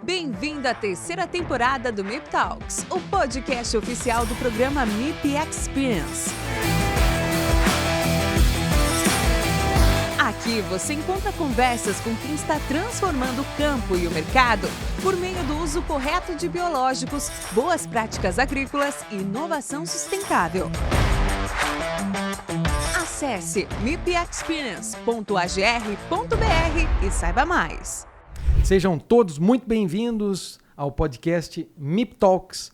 Bem-vindo à terceira temporada do MIP Talks, o podcast oficial do programa MIP Experience. Aqui você encontra conversas com quem está transformando o campo e o mercado por meio do uso correto de biológicos, boas práticas agrícolas e inovação sustentável. Acesse mipexperience.agr.br e saiba mais. Sejam todos muito bem-vindos ao podcast MIP Talks,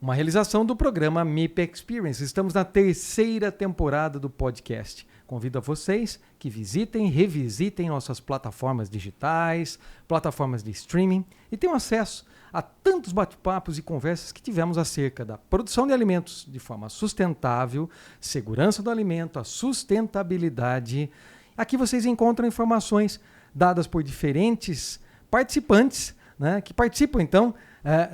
uma realização do programa MIP Experience. Estamos na terceira temporada do podcast. Convido a vocês que visitem e revisitem nossas plataformas digitais, plataformas de streaming e tenham acesso a tantos bate-papos e conversas que tivemos acerca da produção de alimentos de forma sustentável, segurança do alimento, a sustentabilidade. Aqui vocês encontram informações dadas por diferentes participantes, né, que participam, então,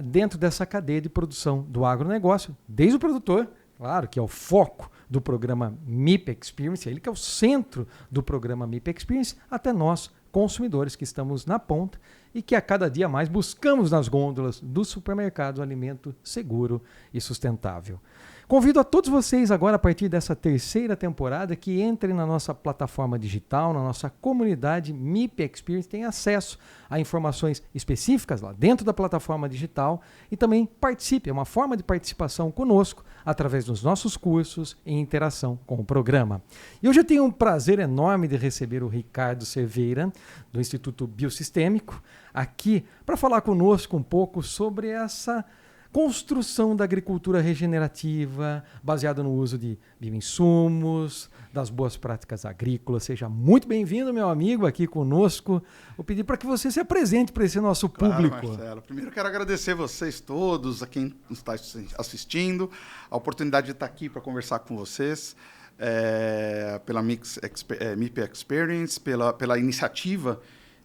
dentro dessa cadeia de produção do agronegócio, desde o produtor, claro, que é o foco do programa MIP Experience, ele que é o centro do programa MIP Experience, até nós, consumidores, que estamos na ponta e que a cada dia mais buscamos nas gôndolas do supermercado alimento seguro e sustentável. Convido a todos vocês agora, a partir dessa terceira temporada, que entrem na nossa plataforma digital, na nossa comunidade MIP Experience, tenham acesso a informações específicas lá dentro da plataforma digital e também participe, é uma forma de participação conosco através dos nossos cursos e interação com o programa. E hoje eu tenho um prazer enorme de receber o Ricardo Cerveira, do Instituto Biosistêmico, aqui para falar conosco um pouco sobre essa construção da agricultura regenerativa, baseada no uso de bioinsumos, das boas práticas agrícolas. Seja muito bem-vindo, meu amigo, aqui conosco. Vou pedir para que você se apresente para esse nosso público. Claro, Marcelo. Primeiro quero agradecer vocês todos, a quem está assistindo, a oportunidade de estar aqui para conversar com vocês, pela MIP Experience, pela iniciativa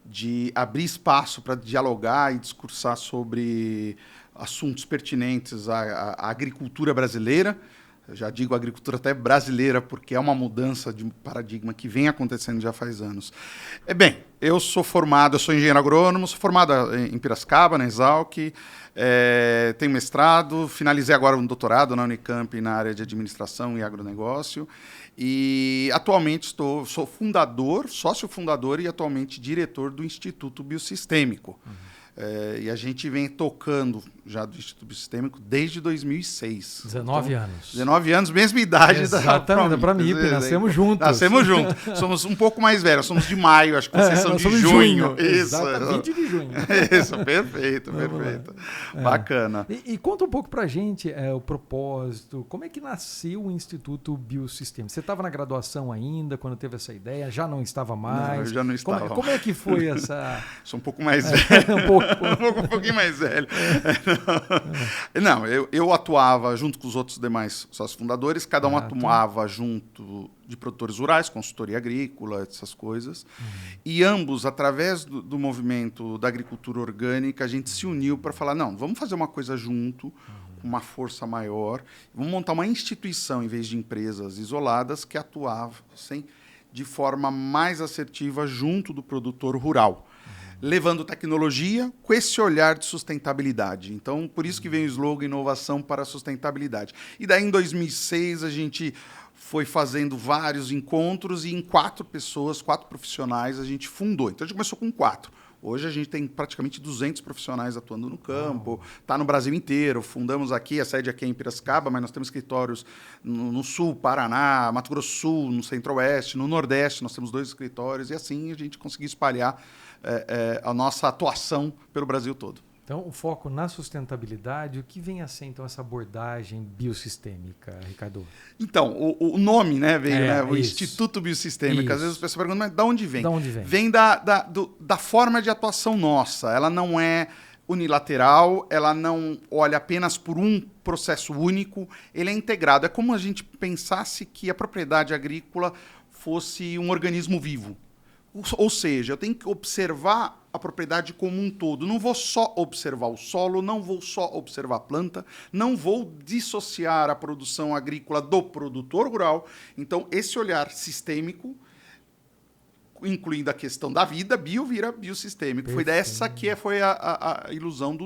de abrir espaço para dialogar e discursar sobre assuntos pertinentes à agricultura brasileira. Eu já digo agricultura até brasileira, porque é uma mudança de paradigma que vem acontecendo já faz anos. Eu sou engenheiro agrônomo, sou formado em Piracicaba, na Exalc, tenho mestrado, finalizei agora um doutorado na Unicamp na área de administração e agronegócio, e atualmente sou sócio fundador e atualmente diretor do Instituto Biosistêmico. E a gente vem tocando já do Instituto Biosistêmico desde 2006. 19 então, anos. 19 anos, mesma idade exatamente, da MIP, nascemos juntos. Nascemos juntos. Somos um pouco mais velhos, somos de maio, acho que vocês são de junho. Isso. Exato, 20 de junho. Isso, perfeito. Bacana. E conta um pouco pra gente o propósito, como é que nasceu o Instituto Biosistêmico? Você estava na graduação ainda, quando teve essa ideia? Já não estava mais? Não, eu já não estava. Como é que foi essa... Sou um pouco mais velho. um pouquinho mais velho. Não, eu atuava junto com os outros demais sócios fundadores, cada um atuava junto de produtores rurais, consultoria agrícola, essas coisas. E ambos, através do movimento da agricultura orgânica, a gente se uniu para falar, não, vamos fazer uma coisa junto, com uma força maior, vamos montar uma instituição, em vez de empresas isoladas, que atuassem de forma mais assertiva junto do produtor rural, levando tecnologia com esse olhar de sustentabilidade. Então, por isso que vem o slogan Inovação para a Sustentabilidade. E daí, em 2006, a gente foi fazendo vários encontros e em 4 profissionais, a gente fundou. Então, a gente começou com 4. Hoje, a gente tem praticamente 200 profissionais atuando no campo, está no Brasil inteiro. Fundamos aqui, a sede aqui é em Piracicaba, mas nós temos escritórios no Sul, Paraná, Mato Grosso do Sul, no Centro-Oeste, no Nordeste, nós temos 2 escritórios, e assim a gente conseguiu espalhar a nossa atuação pelo Brasil todo. Então, o foco na sustentabilidade, o que vem a ser, então, essa abordagem biossistêmica, Ricardo? Então, o nome, né, veio, o isso. Instituto Biosistêmico. Às vezes as pessoas perguntam, mas de onde vem? De onde vem? Vem da forma de atuação nossa. Ela não é unilateral, ela não olha apenas por um processo único, ele é integrado. É como a gente pensasse que a propriedade agrícola fosse um organismo vivo. Ou seja, eu tenho que observar a propriedade como um todo. Não vou só observar o solo, não vou só observar a planta, não vou dissociar a produção agrícola do produtor rural. Então, esse olhar sistêmico incluindo a questão da vida, bio vira biossistêmico. Perfeito. Foi dessa que foi a ilusão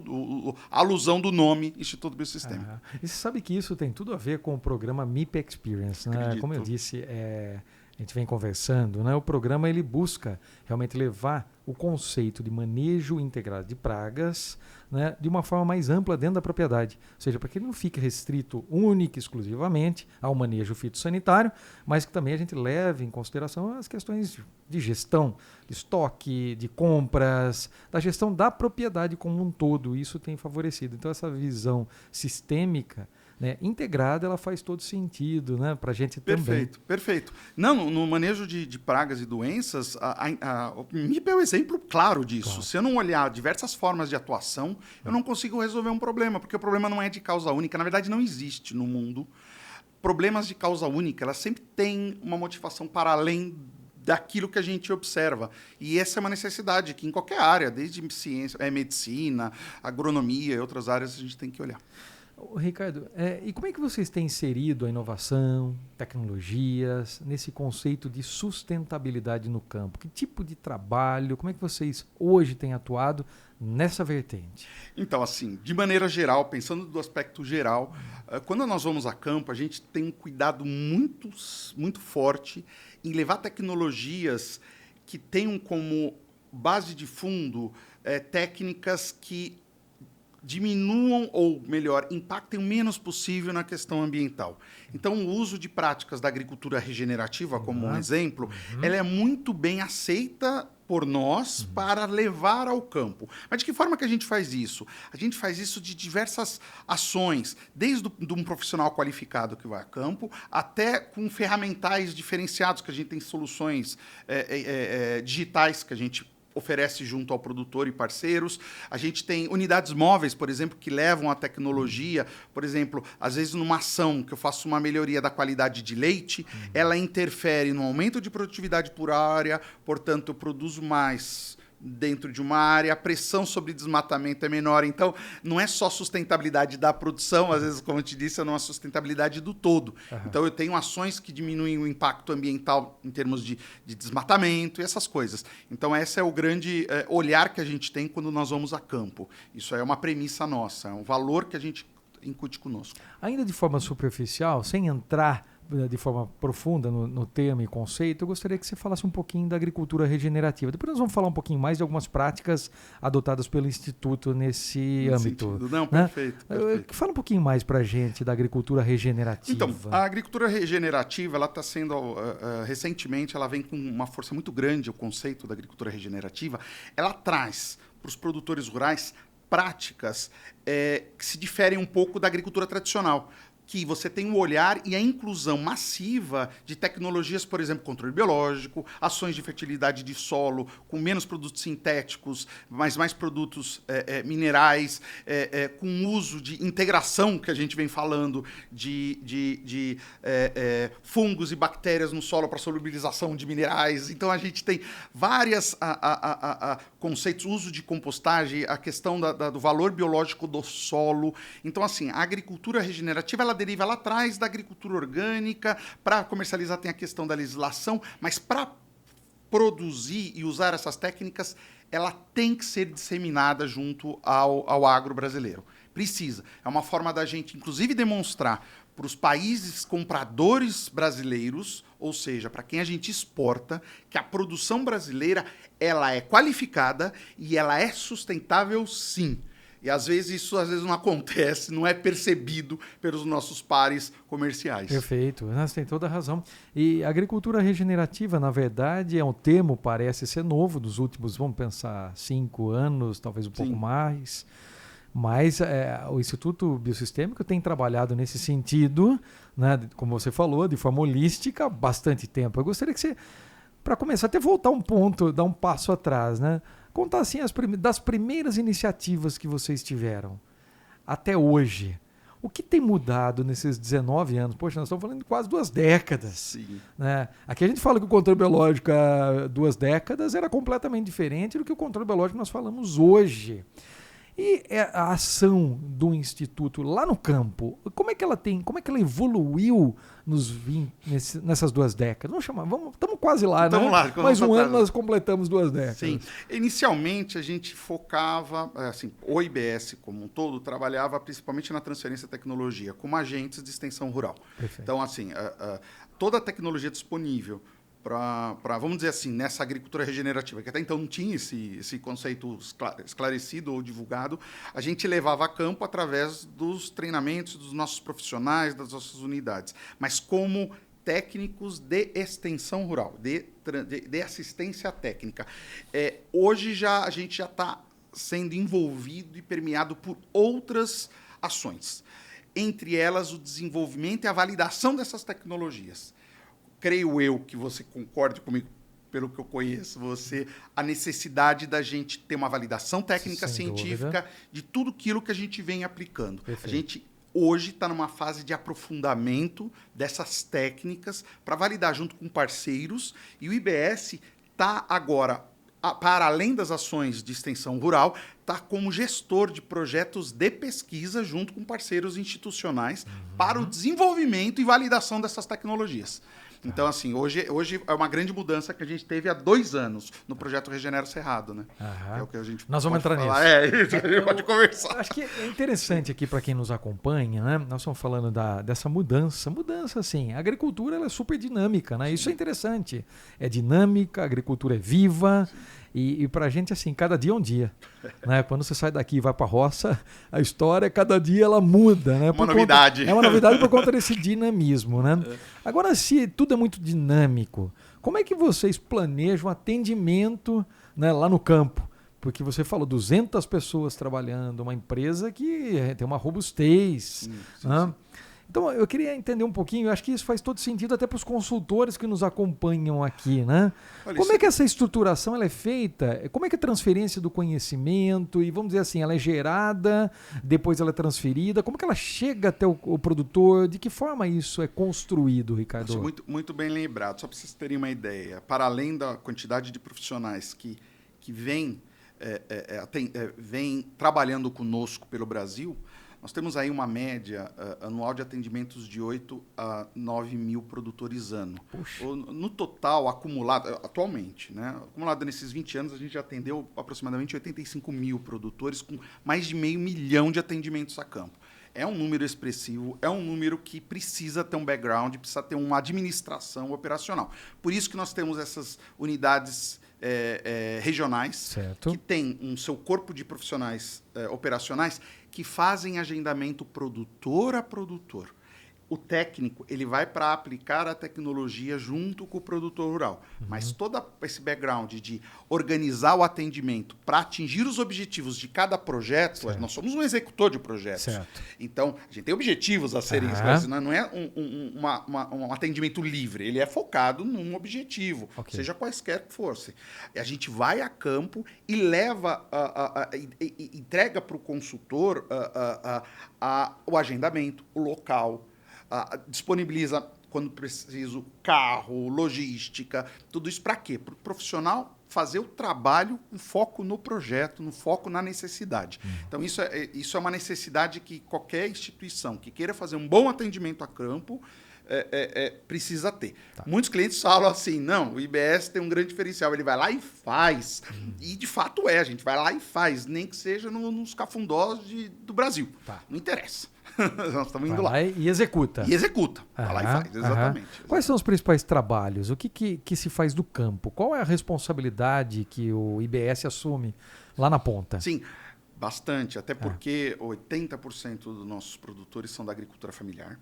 a alusão do nome Instituto Biosistêmico. E você sabe que isso tem tudo a ver com o programa MIP Experience, né? Acredito. Como eu disse, a gente vem conversando, né? O programa ele busca realmente levar o conceito de manejo integrado de pragas, né, de uma forma mais ampla dentro da propriedade. Ou seja, para que ele não fique restrito única e exclusivamente ao manejo fitossanitário, mas que também a gente leve em consideração as questões de gestão, de estoque, de compras, da gestão da propriedade como um todo. Isso tem favorecido. Então, essa visão sistêmica, né, integrada, ela faz todo sentido, né, para a gente também. Perfeito. Não, no manejo de pragas e doenças, o MIP é um exemplo claro disso. Claro. Se eu não olhar diversas formas de atuação, eu não consigo resolver um problema, porque o problema não é de causa única. Na verdade, não existe no mundo problemas de causa única. Elas sempre têm uma motivação para além daquilo que a gente observa. E essa é uma necessidade que em qualquer área, desde ciência, medicina, agronomia e outras áreas, a gente tem que olhar. Ricardo, e como é que vocês têm inserido a inovação, tecnologias, nesse conceito de sustentabilidade no campo? Que tipo de trabalho, como é que vocês hoje têm atuado nessa vertente? Então, assim, de maneira geral, pensando do aspecto geral, quando nós vamos a campo, a gente tem um cuidado muito, muito forte em levar tecnologias que tenham como base de fundo técnicas que diminuam, ou melhor, impactem o menos possível na questão ambiental. Então, o uso de práticas da agricultura regenerativa, como um exemplo, ela é muito bem aceita por nós para levar ao campo. Mas de que forma que a gente faz isso? A gente faz isso de diversas ações, desde de um profissional qualificado que vai a campo, até com ferramentais diferenciados, que a gente tem soluções digitais que a gente oferece junto ao produtor e parceiros. A gente tem unidades móveis, por exemplo, que levam a tecnologia. Por exemplo, às vezes numa ação que eu faço uma melhoria da qualidade de leite, ela interfere no aumento de produtividade por área, portanto, eu produzo mais dentro de uma área, a pressão sobre desmatamento é menor. Então, não é só sustentabilidade da produção, às vezes, como eu te disse, é uma sustentabilidade do todo. Então, eu tenho ações que diminuem o impacto ambiental em termos de desmatamento e essas coisas. Então, esse é o grande olhar que a gente tem quando nós vamos a campo. Isso é uma premissa nossa, é um valor que a gente incute conosco. Ainda de forma superficial, sem entrar de forma profunda no tema e conceito, eu gostaria que você falasse um pouquinho da agricultura regenerativa. Depois nós vamos falar um pouquinho mais de algumas práticas adotadas pelo Instituto nesse âmbito. Sentido. Não, né? Perfeito. Fala um pouquinho mais para a gente da agricultura regenerativa. Então, a agricultura regenerativa, ela está sendo, recentemente, ela vem com uma força muito grande, o conceito da agricultura regenerativa. Ela traz para os produtores rurais práticas que se diferem um pouco da agricultura tradicional, que você tem o olhar e a inclusão massiva de tecnologias, por exemplo, controle biológico, ações de fertilidade de solo, com menos produtos sintéticos, mas mais produtos minerais, com uso de integração, que a gente vem falando, de fungos e bactérias no solo para solubilização de minerais. Então, a gente tem vários conceitos, uso de compostagem, a questão do valor biológico do solo. Então, assim, a agricultura regenerativa, ela deriva lá atrás da agricultura orgânica. Para comercializar tem a questão da legislação, mas para produzir e usar essas técnicas, ela tem que ser disseminada junto ao agro brasileiro. Precisa. É uma forma da gente, inclusive, demonstrar para os países compradores brasileiros, ou seja, para quem a gente exporta, que a produção brasileira ela é qualificada e ela é sustentável, sim. E às vezes isso não acontece, não é percebido pelos nossos pares comerciais. Perfeito, você tem toda a razão. E a agricultura regenerativa, na verdade, é um termo, parece ser novo, dos últimos, vamos pensar, 5 anos, talvez um pouco mais. Mas o Instituto Biosistêmico tem trabalhado nesse sentido, né, como você falou, de forma holística há bastante tempo. Eu gostaria que você, para começar, até voltar um ponto, dar um passo atrás, né? Contar assim das primeiras iniciativas que vocês tiveram até hoje. O que tem mudado nesses 19 anos? Poxa, nós estamos falando de quase 2 décadas. Sim. Né? Aqui a gente fala que o controle biológico há 2 décadas era completamente diferente do que o controle biológico que nós falamos hoje. E a ação do Instituto lá no campo, como é que ela evoluiu nessas 2 décadas? Estamos quase lá, né? Estamos lá. Mais um ano nós completamos 2 décadas. Sim. Inicialmente, a gente focava, assim, o IBS como um todo trabalhava principalmente na transferência de tecnologia, como agentes de extensão rural. Perfeito. Então, assim, toda a tecnologia disponível para, vamos dizer assim, nessa agricultura regenerativa, que até então não tinha esse conceito esclarecido ou divulgado, a gente levava a campo através dos treinamentos dos nossos profissionais, das nossas unidades, mas como técnicos de extensão rural, de assistência técnica. Hoje a gente já está sendo envolvido e permeado por outras ações, entre elas o desenvolvimento e a validação dessas tecnologias. Creio eu que você concorde comigo, pelo que eu conheço, a necessidade da gente ter uma validação técnica científica de tudo aquilo que a gente vem aplicando. Perfeito. A gente hoje está numa fase de aprofundamento dessas técnicas para validar junto com parceiros, e o IBS está agora, para além das ações de extensão rural, está como gestor de projetos de pesquisa junto com parceiros institucionais para o desenvolvimimento e validação dessas tecnologias. Então, assim, hoje é uma grande mudança que a gente teve há 2 anos no projeto Regenera Cerrado, né? Aham. É o que a gente Nós vamos entrar falar. nisso. Isso, a gente pode conversar. Acho que é interessante aqui para quem nos acompanha, né? Nós estamos falando dessa mudança. Mudança, assim, a agricultura ela é super dinâmica, né? Isso é interessante. É dinâmica, a agricultura é viva. E para a gente, assim, cada dia é um dia. Né? Quando você sai daqui e vai para a roça, a história, cada dia ela muda. Né? É uma novidade. É uma novidade por conta desse dinamismo. Né? Agora, se tudo é muito dinâmico, como é que vocês planejam atendimento, né, lá no campo? Porque você falou 200 pessoas trabalhando, uma empresa que tem uma robustez. Né? Então, eu queria entender um pouquinho, eu acho que isso faz todo sentido até para os consultores que nos acompanham aqui, né? Olha, como é que essa estruturação ela é feita? Como é que a transferência do conhecimento, e vamos dizer assim, ela é gerada, depois ela é transferida, como é que ela chega até o produtor? De que forma isso é construído, Ricardo? Muito, muito bem lembrado, só para vocês terem uma ideia. Para além da quantidade de profissionais que vêm trabalhando conosco pelo Brasil, nós temos aí uma média anual de atendimentos de 8 a 9 mil produtores ano. Puxa. No total, acumulado, atualmente, né? Acumulado nesses 20 anos, a gente já atendeu aproximadamente 85 mil produtores, com mais de 500 mil de atendimentos a campo. É um número expressivo, é um número que precisa ter um background, precisa ter uma administração operacional. Por isso que nós temos essas unidades regionais, certo, que têm um seu corpo de profissionais operacionais que fazem agendamento produtor a produtor. O técnico ele vai para aplicar a tecnologia junto com o produtor rural. Mas todo esse background de organizar o atendimento para atingir os objetivos de cada projeto, certo, nós somos um executor de projetos. Certo. Então, a gente tem objetivos a serem esclarecidos. Não é um atendimento livre, ele é focado num objetivo, okay, seja quaisquer que fosse. A gente vai a campo e leva, entrega para o consultor o agendamento, o local, disponibiliza, quando preciso, carro, logística, tudo isso para quê? Para o profissional fazer o trabalho com foco no projeto, no foco na necessidade. Então, isso é uma necessidade que qualquer instituição que queira fazer um bom atendimento a campo precisa ter. Tá. Muitos clientes falam assim, não, o IBS tem um grande diferencial, ele vai lá e faz. E, de fato, a gente vai lá e faz, nem que seja nos cafundós do Brasil. Tá. Não interessa. Nós estamos indo lá. E executa. E executa. Vai lá e faz, exatamente. Quais são os principais trabalhos? O que se faz do campo? Qual é a responsabilidade que o IBS assume lá na ponta? Sim, bastante. Até porque 80% dos nossos produtores são da agricultura familiar,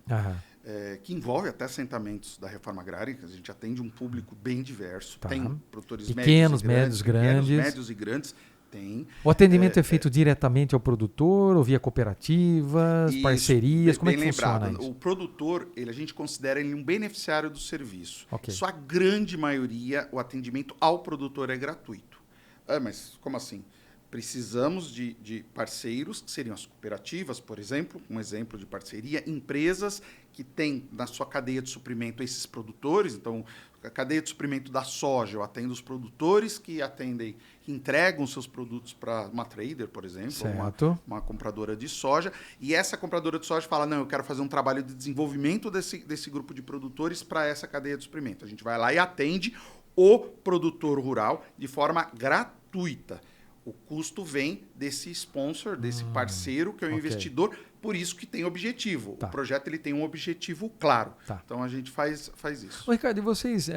que envolve até assentamentos da reforma agrária, que a gente atende um público bem diverso. Tá. Tem produtores pequenos, médios, grandes. Médios e grandes. Tem. O atendimento é feito diretamente ao produtor ou via cooperativas, parcerias? Como é que funciona isso? O produtor, a gente considera ele um beneficiário do serviço. Okay. Sua grande maioria, o atendimento ao produtor é gratuito. Mas como assim? Precisamos de parceiros, que seriam as cooperativas, por exemplo, um exemplo de parceria, empresas que têm na sua cadeia de suprimento esses produtores. Então, a cadeia de suprimento da soja, eu atendo os produtores que entregam seus produtos para uma trader, por exemplo, uma compradora de soja, e essa compradora de soja fala, não, eu quero fazer um trabalho de desenvolvimento desse grupo de produtores para essa cadeia de suprimento. A gente vai lá e atende o produtor rural de forma gratuita. O custo vem desse sponsor, desse parceiro, que é o investidor, por isso que tem objetivo. O projeto ele tem um objetivo claro. Então, a gente faz isso. Ô, Ricardo, e vocês,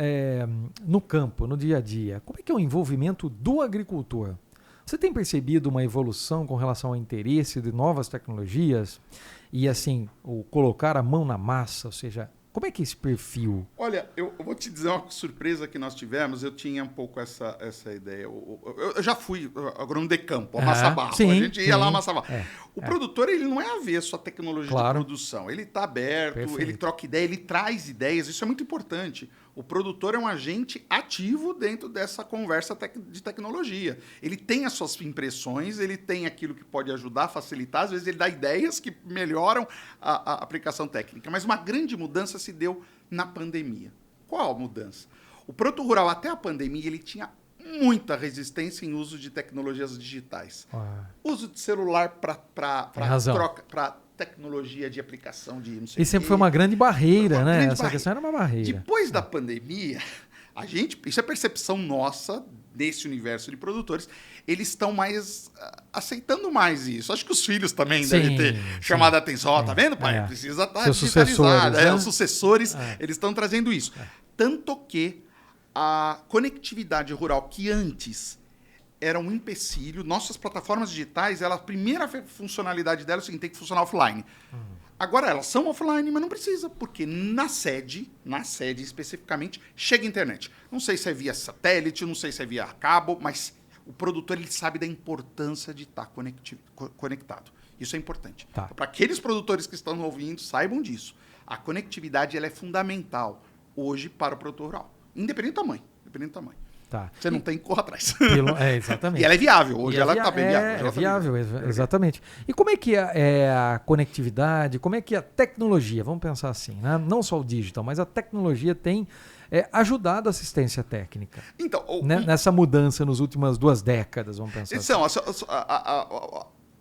no campo, no dia a dia, como é que é o envolvimento do agricultor? Você tem percebido uma evolução com relação ao interesse de novas tecnologias e, assim, o colocar a mão na massa, ou seja... Como é que é esse perfil? Olha, eu vou te dizer uma surpresa que nós tivemos. Eu tinha um pouco essa ideia. Eu já fui agrônomo de campo, amassar barro. A gente ia lá amassar barro. O produtor ele não é avesso à tecnologia de produção. Ele está aberto, ele troca ideia, ele traz ideias. Isso é muito importante. O produtor é um agente ativo dentro dessa conversa de tecnologia. Ele tem as suas impressões, ele tem aquilo que pode ajudar, facilitar. Às vezes ele dá ideias que melhoram a aplicação técnica. Mas uma grande mudança se deu na pandemia. Qual a mudança? O produtor rural, até a pandemia, ele tinha muita resistência em uso de tecnologias digitais. Uso de celular para troca, para tecnologia de aplicação de não sei o quê. E sempre foi uma grande barreira, né? Essa questão era uma barreira. Depois da pandemia, isso é percepção nossa desse universo de produtores, eles estão mais aceitando mais isso. Acho que os filhos também devem ter chamado a atenção. Tá vendo, pai? Precisa estar digitalizado. Os sucessores, eles estão trazendo isso. Tanto que a conectividade rural, que antes era um empecilho, nossas plataformas digitais, a primeira funcionalidade delas é o seguinte, tem que funcionar offline. Agora, elas são offline, mas não precisa, porque na sede especificamente, chega a internet. Não sei se é via satélite, não sei se é via cabo, mas o produtor ele sabe da importância de estar conectado. Isso é importante. Então, para aqueles produtores que estão ouvindo, saibam disso. A conectividade ela é fundamental hoje para o produtor rural, independente do tamanho. Você não tem que correr atrás. Exatamente. E ela é viável. Hoje ela está bem viável. É viável, exatamente. E como é que é a conectividade, como é que a tecnologia, vamos pensar assim, né? Não só o digital, mas a tecnologia tem ajudado a assistência técnica? Então, nessa mudança nas últimas 2 décadas, vamos pensar assim.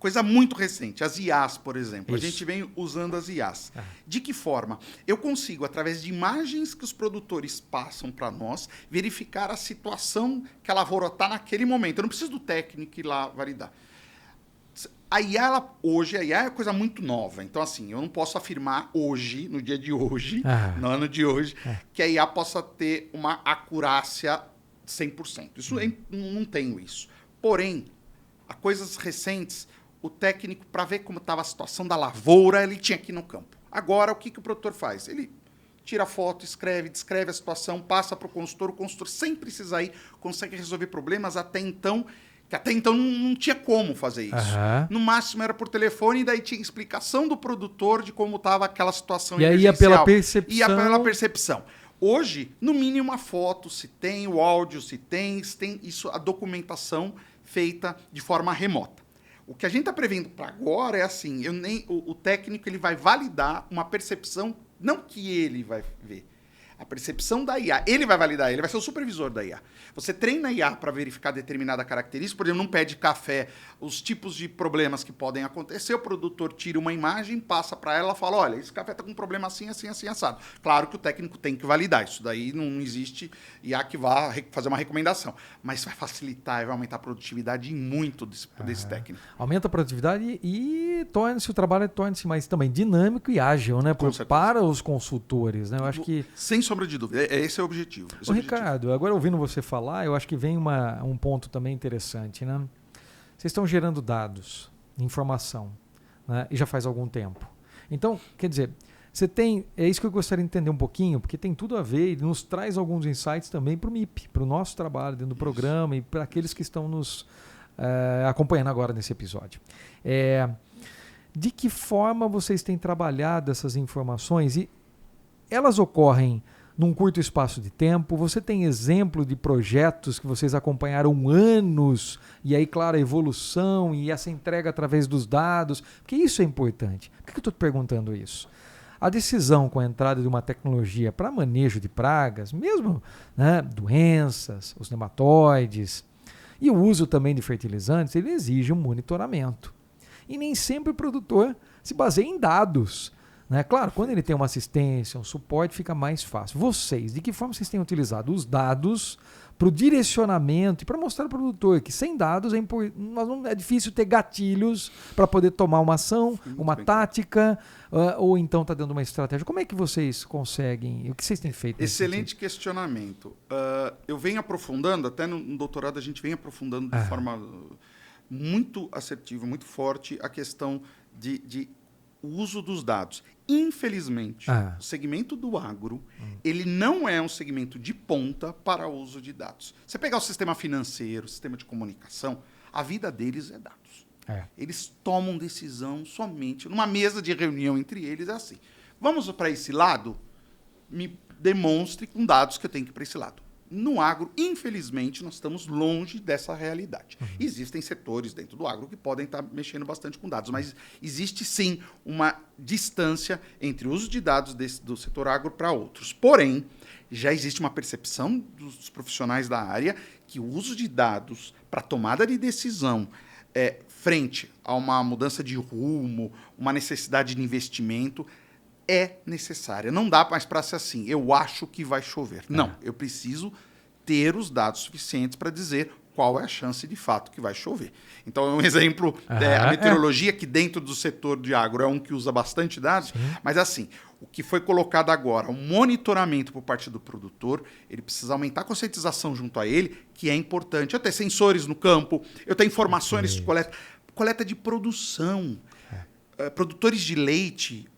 Coisa muito recente, as IAs, por exemplo. Isso. A gente vem usando as IAs. De que forma? Eu consigo, através de imagens que os produtores passam para nós, verificar a situação que a lavoura está naquele momento. Eu não preciso do técnico ir lá validar. A IA, a IA é coisa muito nova. Então, assim, eu não posso afirmar hoje, no dia de hoje, no ano de hoje, que a IA possa ter uma acurácia 100%. Isso não tenho isso. Porém, a coisas recentes, o técnico, para ver como estava a situação da lavoura, ele tinha que ir no campo. Agora, o que o produtor faz? Ele tira foto, descreve a situação, passa para o consultor sem precisar ir, consegue resolver problemas até então não tinha como fazer isso. No máximo era por telefone, e daí tinha explicação do produtor de como estava aquela situação emergencial. Ia pela percepção. Ia pela percepção. Hoje, no mínimo, uma foto se tem, o áudio se tem isso, a documentação feita de forma remota. O que a gente está prevendo para agora é assim, o técnico ele vai validar uma percepção, não que ele vai ver, a percepção da IA. Ele vai validar, ele vai ser o supervisor da IA. Você treina a IA para verificar determinada característica, por exemplo, não pede café, os tipos de problemas que podem acontecer, o produtor tira uma imagem, passa para ela e fala, olha, esse café está com um problema assim, assim, assim, assado. Claro que o técnico tem que validar, isso daí não existe IA que vá fazer uma recomendação, mas vai facilitar e vai aumentar a produtividade muito desse técnico. Aumenta a produtividade e o trabalho torna-se mais também dinâmico e ágil, né? Para os consultores, né? Eu acho que... Sem sombra de dúvida, esse é o objetivo. Ricardo, agora ouvindo você falar, eu acho que vem um ponto também interessante, né? Vocês estão gerando dados, informação, né? E já faz algum tempo. Então, quer dizer, é isso que eu gostaria de entender um pouquinho, porque tem tudo a ver e nos traz alguns insights também para o MIP, para o nosso trabalho dentro do programa e para aqueles que estão nos acompanhando agora nesse episódio. De que forma vocês têm trabalhado essas informações e elas ocorrem num curto espaço de tempo? Você tem exemplo de projetos que vocês acompanharam anos e aí, claro, a evolução e essa entrega através dos dados? Porque isso é importante. Por que eu estou te perguntando isso? A decisão com a entrada de uma tecnologia para manejo de pragas, mesmo, né, doenças, os nematóides, e o uso também de fertilizantes, ele exige um monitoramento. E nem sempre o produtor se baseia em dados. Né? Claro, quando ele tem uma assistência, um suporte, fica mais fácil. Vocês, de que forma vocês têm utilizado os dados para o direcionamento e para mostrar ao produtor que sem dados é difícil ter gatilhos para poder tomar uma ação, uma tática, ou então está dando uma estratégia. Como é que vocês conseguem? O que vocês têm feito? Excelente questionamento. Eu venho aprofundando, até no doutorado a gente vem aprofundando de forma muito assertiva, muito forte, a questão de o uso dos dados. Infelizmente, o segmento do agro, ele não é um segmento de ponta para o uso de dados. Você pegar o sistema financeiro, o sistema de comunicação, a vida deles é dados. Eles tomam decisão somente numa mesa de reunião entre eles, é assim. Vamos para esse lado? Me demonstre com dados que eu tenho que ir para esse lado. No agro, infelizmente, nós estamos longe dessa realidade. Existem setores dentro do agro que podem estar mexendo bastante com dados, mas existe sim uma distância entre o uso de dados do setor agro para outros. Porém, já existe uma percepção dos profissionais da área que o uso de dados para tomada de decisão frente a uma mudança de rumo, uma necessidade de investimento, é necessária. Não dá mais para ser assim, eu acho que vai chover. Não, eu preciso ter os dados suficientes para dizer qual é a chance de fato que vai chover. Então, um exemplo, a meteorologia, que dentro do setor de agro é um que usa bastante dados, mas assim, o que foi colocado agora, o monitoramento por parte do produtor, ele precisa aumentar a conscientização junto a ele, que é importante. Eu tenho sensores no campo, eu tenho informações de coleta de produção. Produtores de leite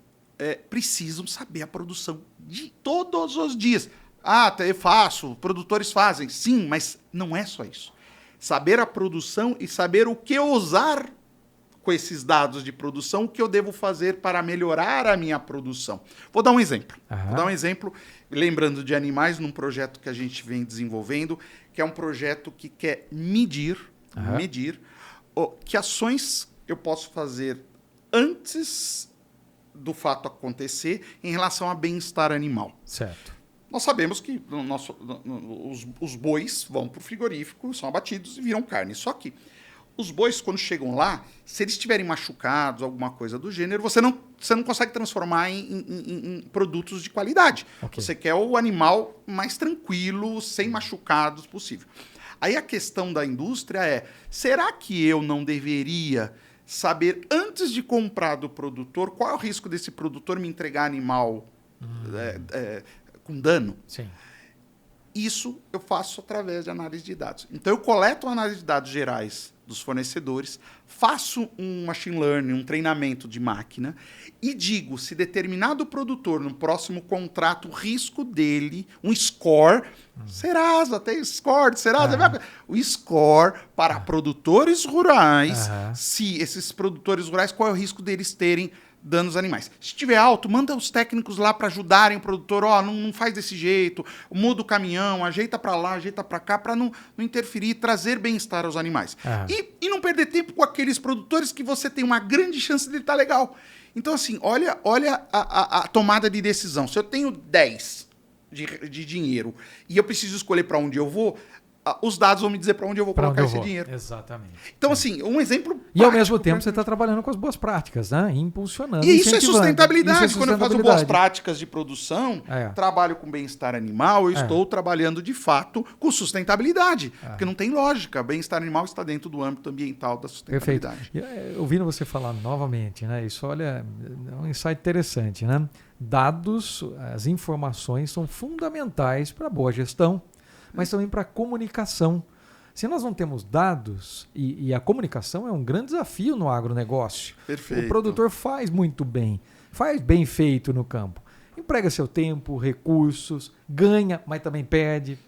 precisam saber a produção de todos os dias. Eu faço, produtores fazem. Sim, mas não é só isso. Saber a produção e saber o que usar com esses dados de produção, o que eu devo fazer para melhorar a minha produção. Vou dar um exemplo. Vou dar um exemplo, lembrando de animais, num projeto que a gente vem desenvolvendo, que é um projeto que quer medir que ações eu posso fazer antes do fato acontecer em relação a bem-estar animal. Certo. Nós sabemos que os bois vão para o frigorífico, são abatidos e viram carne. Só que os bois, quando chegam lá, se eles estiverem machucados, alguma coisa do gênero, você não consegue transformar em produtos de qualidade. Você quer o animal mais tranquilo, sem machucados possível. Aí a questão da indústria será que eu não deveria saber, antes de comprar do produtor, qual é o risco desse produtor me entregar animal com dano? Sim. Isso eu faço através de análise de dados. Então, eu coleto a análise de dados gerais dos fornecedores, faço um machine learning, um treinamento de máquina e digo se determinado produtor, no próximo contrato, o risco dele, um score, Serasa, tem score, Serasa, o score para produtores rurais, se esses produtores rurais, qual é o risco deles terem danos animais. Se estiver alto, manda os técnicos lá para ajudarem o produtor, não faz desse jeito, muda o caminhão, ajeita para lá, ajeita para cá, para não interferir, trazer bem-estar aos animais. E não perder tempo com aqueles produtores que você tem uma grande chance de estar legal. Então, assim, olha a tomada de decisão. Se eu tenho 10 de dinheiro e eu preciso escolher para onde eu vou, os dados vão me dizer para onde eu vou colocar esse dinheiro. Exatamente. Então, assim, um exemplo... E, ao mesmo tempo, você está trabalhando com as boas práticas, né? Impulsionando, e isso é sustentabilidade. Quando eu faço boas práticas de produção, trabalho com bem-estar animal, eu estou trabalhando, de fato, com sustentabilidade. Porque não tem lógica. Bem-estar animal está dentro do âmbito ambiental da sustentabilidade. Perfeito. Ouvindo você falar novamente, né? Isso, olha, é um insight interessante, né? Dados, as informações são fundamentais para a boa gestão, mas também para a comunicação. Se nós não temos dados, e a comunicação é um grande desafio no agronegócio. Perfeito. O produtor faz muito bem, faz bem feito no campo. Emprega seu tempo, recursos, ganha, mas também perde,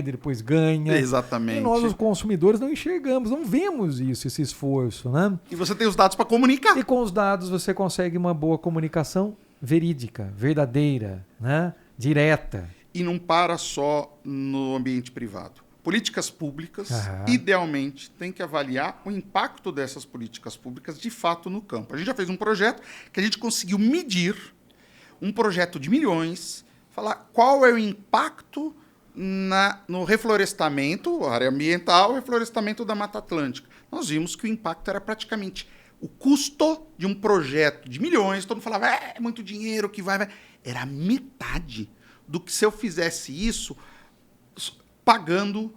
depois ganha. Exatamente. E nós, os consumidores, não enxergamos, não vemos esse esforço, né? E você tem os dados para comunicar. E com os dados você consegue uma boa comunicação verídica, verdadeira, né? Direta. E não para só no ambiente privado. Políticas públicas, idealmente, tem que avaliar o impacto dessas políticas públicas de fato no campo. A gente já fez um projeto que a gente conseguiu medir, um projeto de milhões, falar qual é o impacto no reflorestamento, área ambiental, reflorestamento da Mata Atlântica. Nós vimos que o impacto era praticamente o custo de um projeto de milhões, todo mundo falava, é muito dinheiro que vai. Era metade do que se eu fizesse isso pagando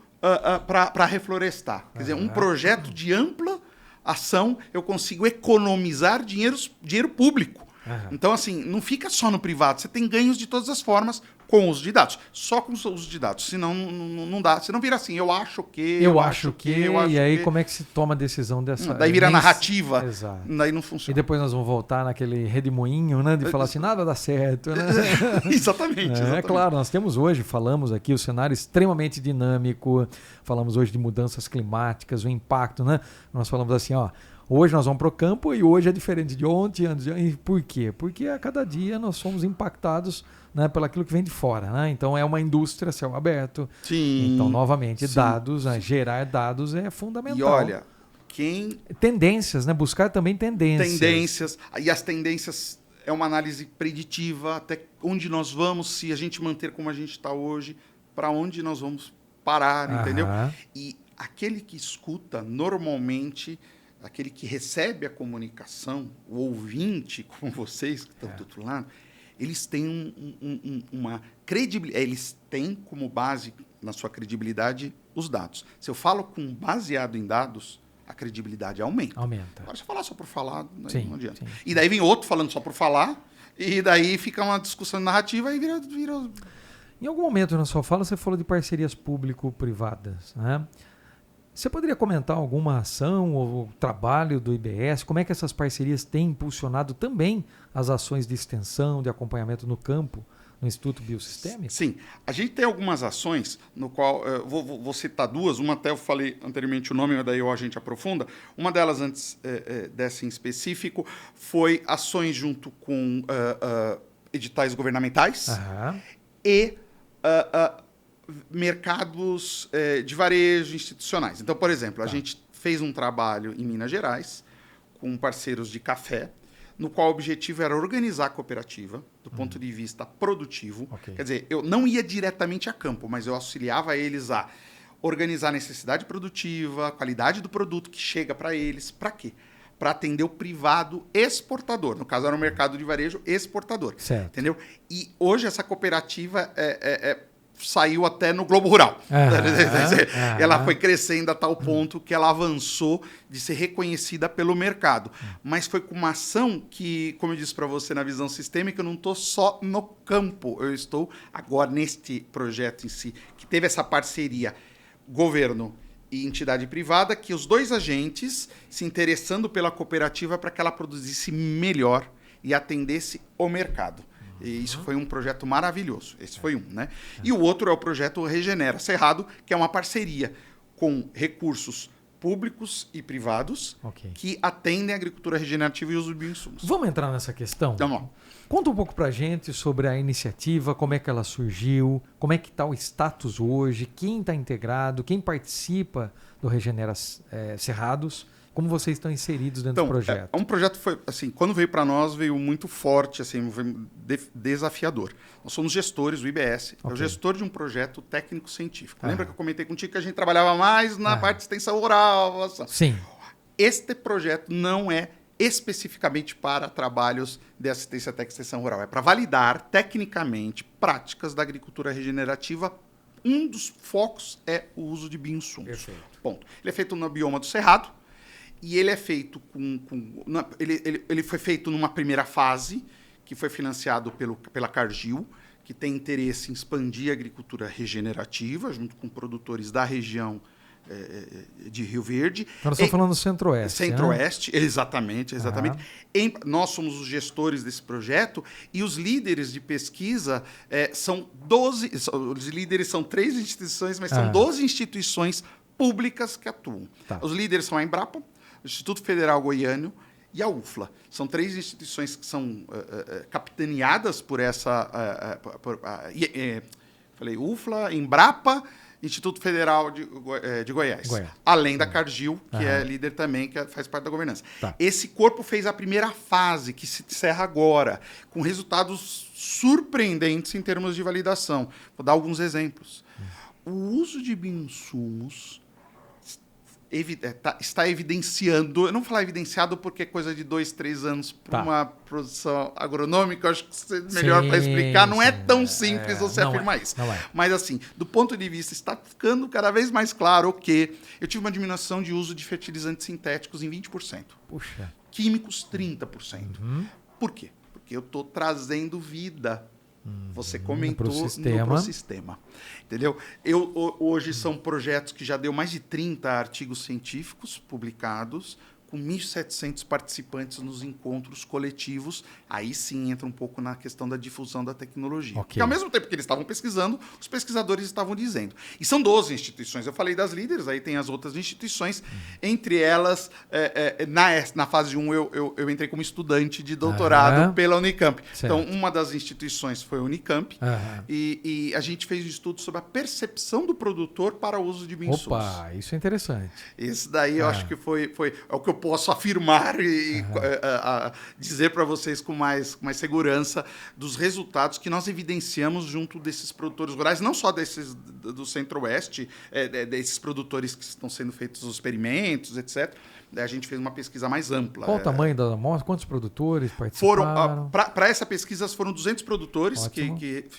para reflorestar. Quer dizer, um projeto de ampla ação, eu consigo economizar dinheiro público. Então, assim, não fica só no privado, você tem ganhos de todas as formas com o uso de dados. Só com o uso de dados, senão não dá. Senão vira assim, eu acho que... E aí como é que se toma a decisão dessa... Daí vira narrativa, Exato. Daí não funciona. E depois nós vamos voltar naquele redemoinho, né? De falar assim, nada dá certo, né? Exatamente. É claro, nós temos hoje, falamos aqui, o cenário extremamente dinâmico, falamos hoje de mudanças climáticas, o impacto, né? Nós falamos assim, ó, hoje nós vamos para o campo e hoje é diferente de ontem. E por quê? Porque a cada dia nós somos impactados, né, pelo aquilo que vem de fora. Né? Então é uma indústria céu aberto. Sim. Então, novamente, dados, né, gerar dados é fundamental. E olha, Tendências, né? Buscar também tendências. E as tendências é uma análise preditiva, até onde nós vamos, se a gente manter como a gente está hoje, para onde nós vamos parar, entendeu? E aquele que escuta, normalmente... aquele que recebe a comunicação, o ouvinte, como vocês que estão do outro lado, eles têm uma credibilidade, eles têm como base na sua credibilidade os dados. Se eu falo baseado em dados, a credibilidade aumenta. Agora, se eu falar só por falar, não adianta. Sim. E daí vem outro falando só por falar, e daí fica uma discussão narrativa e vira... Em algum momento na sua fala, você falou de parcerias público-privadas, né? Você poderia comentar alguma ação ou trabalho do IBS? Como é que essas parcerias têm impulsionado também as ações de extensão, de acompanhamento no campo, no Instituto Biosistêmico? Sim. A gente tem algumas ações, no qual vou citar duas. Uma até eu falei anteriormente o nome, mas daí a gente aprofunda. Uma delas, antes dessa em específico, foi ações junto com editais governamentais e... mercados de varejo institucionais. Então, por exemplo, a gente fez um trabalho em Minas Gerais com parceiros de café, no qual o objetivo era organizar a cooperativa do ponto de vista produtivo. Quer dizer, eu não ia diretamente a campo, mas eu auxiliava eles a organizar a necessidade produtiva, a qualidade do produto que chega para eles. Para quê? Para atender o privado exportador. No caso, era um mercado de varejo exportador. Certo. Entendeu? E hoje essa cooperativa saiu até no Globo Rural. Ela foi crescendo a tal ponto que ela avançou de ser reconhecida pelo mercado. Mas foi com uma ação que, como eu disse para você na visão sistêmica, eu não estou só no campo. Eu estou agora neste projeto em si, que teve essa parceria governo e entidade privada, que os dois agentes se interessando pela cooperativa para que ela produzisse melhor e atendesse o mercado. E isso foi um projeto maravilhoso. Esse foi um, né? E o outro é o projeto Regenera Cerrado, que é uma parceria com recursos públicos e privados que atendem a agricultura regenerativa e uso de bioinsumos. Vamos entrar nessa questão? Vamos. Conta um pouco pra gente sobre a iniciativa, como é que ela surgiu, como é que está o status hoje, quem está integrado, quem participa do Regenera Cerrados. Como vocês estão inseridos dentro do projeto? Um projeto foi assim, quando veio para nós, veio muito forte, assim, desafiador. Nós somos gestores, o IBS, é o gestor de um projeto técnico-científico. Lembra que eu comentei contigo que a gente trabalhava mais na parte de extensão rural? Sim. Este projeto não é especificamente para trabalhos de assistência técnica e extensão rural. É para validar tecnicamente práticas da agricultura regenerativa. Um dos focos é o uso de bioinsumos. Perfeito. Ponto. Ele é feito no bioma do Cerrado. E ele é feito ele foi feito numa primeira fase, que foi financiado pela Cargill, que tem interesse em expandir a agricultura regenerativa, junto com produtores da região de Rio Verde. Nós estamos falando do Centro-Oeste. Centro-Oeste, exatamente. Nós somos os gestores desse projeto e os líderes de pesquisa são 12. Os líderes são 3 instituições, mas são 12 instituições públicas que atuam. Os líderes são a Embrapa, o Instituto Federal Goiano e a UFLA. São 3 instituições que são capitaneadas por essa... falei UFLA, Embrapa, Instituto Federal de Goiás. Além da Cargill, que é líder também, que faz parte da governança. Tá. Esse corpo fez a primeira fase, que se encerra agora, com resultados surpreendentes em termos de validação. Vou dar alguns exemplos. O uso de bioinsumos está evidenciando, eu não vou falar evidenciado porque é coisa de 2, 3 anos para uma produção agronômica, eu acho que é melhor para explicar, não é tão simples você afirmar isso. Mas assim, do ponto de vista, está ficando cada vez mais claro que eu tive uma diminuição de uso de fertilizantes sintéticos em 20%. Puxa. Químicos, 30%. Por quê? Porque eu estou trazendo vida. Você comentou no Prosistema. Entendeu? Hoje são projetos que já deu mais de 30 artigos científicos publicados, com 1.700 participantes nos encontros coletivos. Aí sim entra um pouco na questão da difusão da tecnologia. Porque ao mesmo tempo que eles estavam pesquisando, os pesquisadores estavam dizendo. E são 12 instituições. Eu falei das líderes, aí tem as outras instituições. Entre elas, na fase 1, eu entrei como estudante de doutorado pela Unicamp. Certo. Então, uma das instituições foi a Unicamp. E a gente fez um estudo sobre a percepção do produtor para o uso de bioinsumos. Opa, isso é interessante. Esse daí eu acho que foi é o que eu posso afirmar e dizer para vocês com mais segurança dos resultados que nós evidenciamos junto desses produtores rurais, não só desses do Centro-Oeste, desses produtores que estão sendo feitos os experimentos, etc. A gente fez uma pesquisa mais ampla. Qual o tamanho da amostra? Quantos produtores participaram? Para essa pesquisa foram 200 produtores que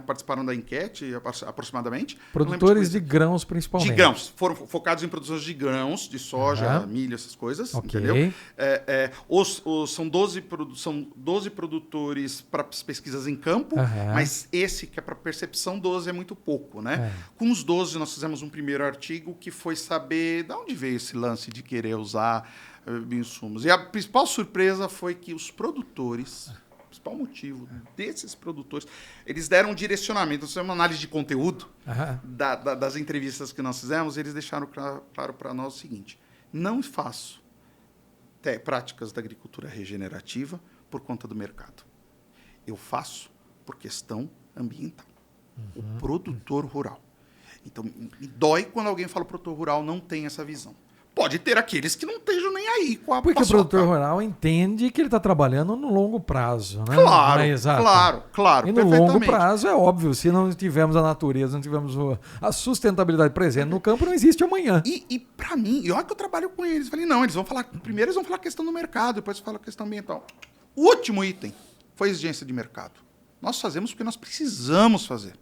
participaram da enquete, aproximadamente. Produtores de grãos, principalmente. De grãos. Foram focados em produções de grãos, de soja, milho, essas coisas. Entendeu? São 12 produtores para as pesquisas em campo, mas esse que é para percepção 12 é muito pouco, né? Com os 12 nós fizemos um primeiro artigo que foi saber de onde veio esse lance de querer usar bioinsumos. E a principal surpresa foi que os produtores, o principal motivo desses produtores, eles deram um direcionamento. Nós fizemos uma análise de conteúdo das entrevistas que nós fizemos, e eles deixaram claro para nós o seguinte: não faço práticas da agricultura regenerativa por conta do mercado. Eu faço por questão ambiental. O produtor rural. Então, me dói quando alguém fala que o produtor rural não tem essa visão. Pode ter aqueles que não estejam nem aí com a Porque o produtor rural entende que ele está trabalhando no longo prazo, né? Claro. E no longo prazo é óbvio, se não tivermos a natureza, não tivermos a sustentabilidade presente no campo, não existe amanhã. E para mim, olha que eu trabalho com eles, falei, não, primeiro eles vão falar a questão do mercado, depois falam a questão ambiental. O último item foi a exigência de mercado. Nós fazemos porque nós precisamos fazer.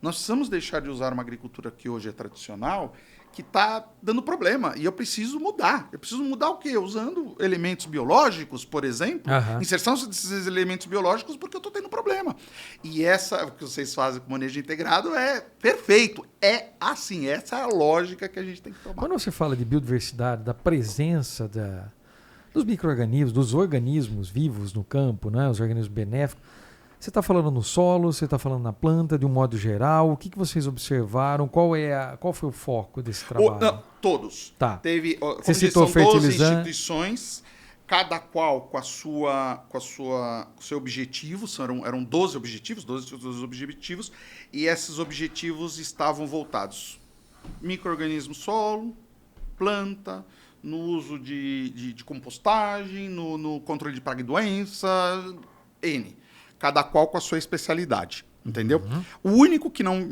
Nós precisamos deixar de usar uma agricultura que hoje é tradicional, que está dando problema. E eu preciso mudar. Eu preciso mudar o quê? Usando elementos biológicos, por exemplo. Inserção desses elementos biológicos porque eu estou tendo problema. E o que vocês fazem com o manejo integrado é perfeito. É assim. Essa é a lógica que a gente tem que tomar. Quando você fala de biodiversidade, da presença dos micro-organismos, dos organismos vivos no campo, né? Os organismos benéficos, você está falando no solo, você está falando na planta, de um modo geral. O que vocês observaram? Qual foi o foco desse trabalho? Todos. Tá. Teve, você citou são 12 instituições, cada qual com o seu objetivo. Eram 12 objetivos, 12 objetivos, e esses objetivos estavam voltados. Micro-organismo solo, planta, no uso de compostagem, no controle de praga e doença, cada qual com a sua especialidade, entendeu? O único que não...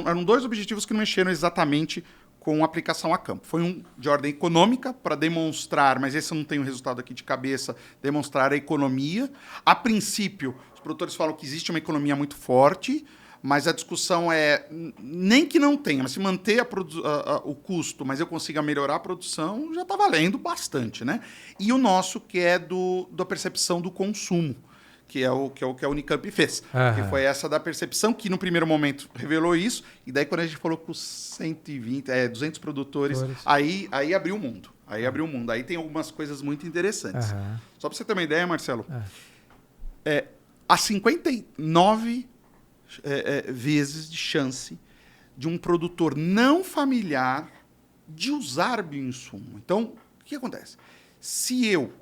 Eram 2 objetivos que não mexeram exatamente com aplicação a campo. Foi um de ordem econômica, para demonstrar, mas esse eu não tenho o resultado aqui de cabeça, demonstrar a economia. A princípio, os produtores falam que existe uma economia muito forte, mas a discussão é, nem que não tenha, mas se manter o custo, mas eu consiga melhorar a produção, já está valendo bastante, né? E o nosso, que é da percepção do consumo, que é o que a Unicamp fez. Que foi essa da percepção, que no primeiro momento revelou isso, e daí quando a gente falou com 200 produtores, aí abriu o mundo. Aí tem algumas coisas muito interessantes. Só para você ter uma ideia, Marcelo, há 59 vezes de chance de um produtor não familiar de usar bioinsumo. Então, o que acontece? Se eu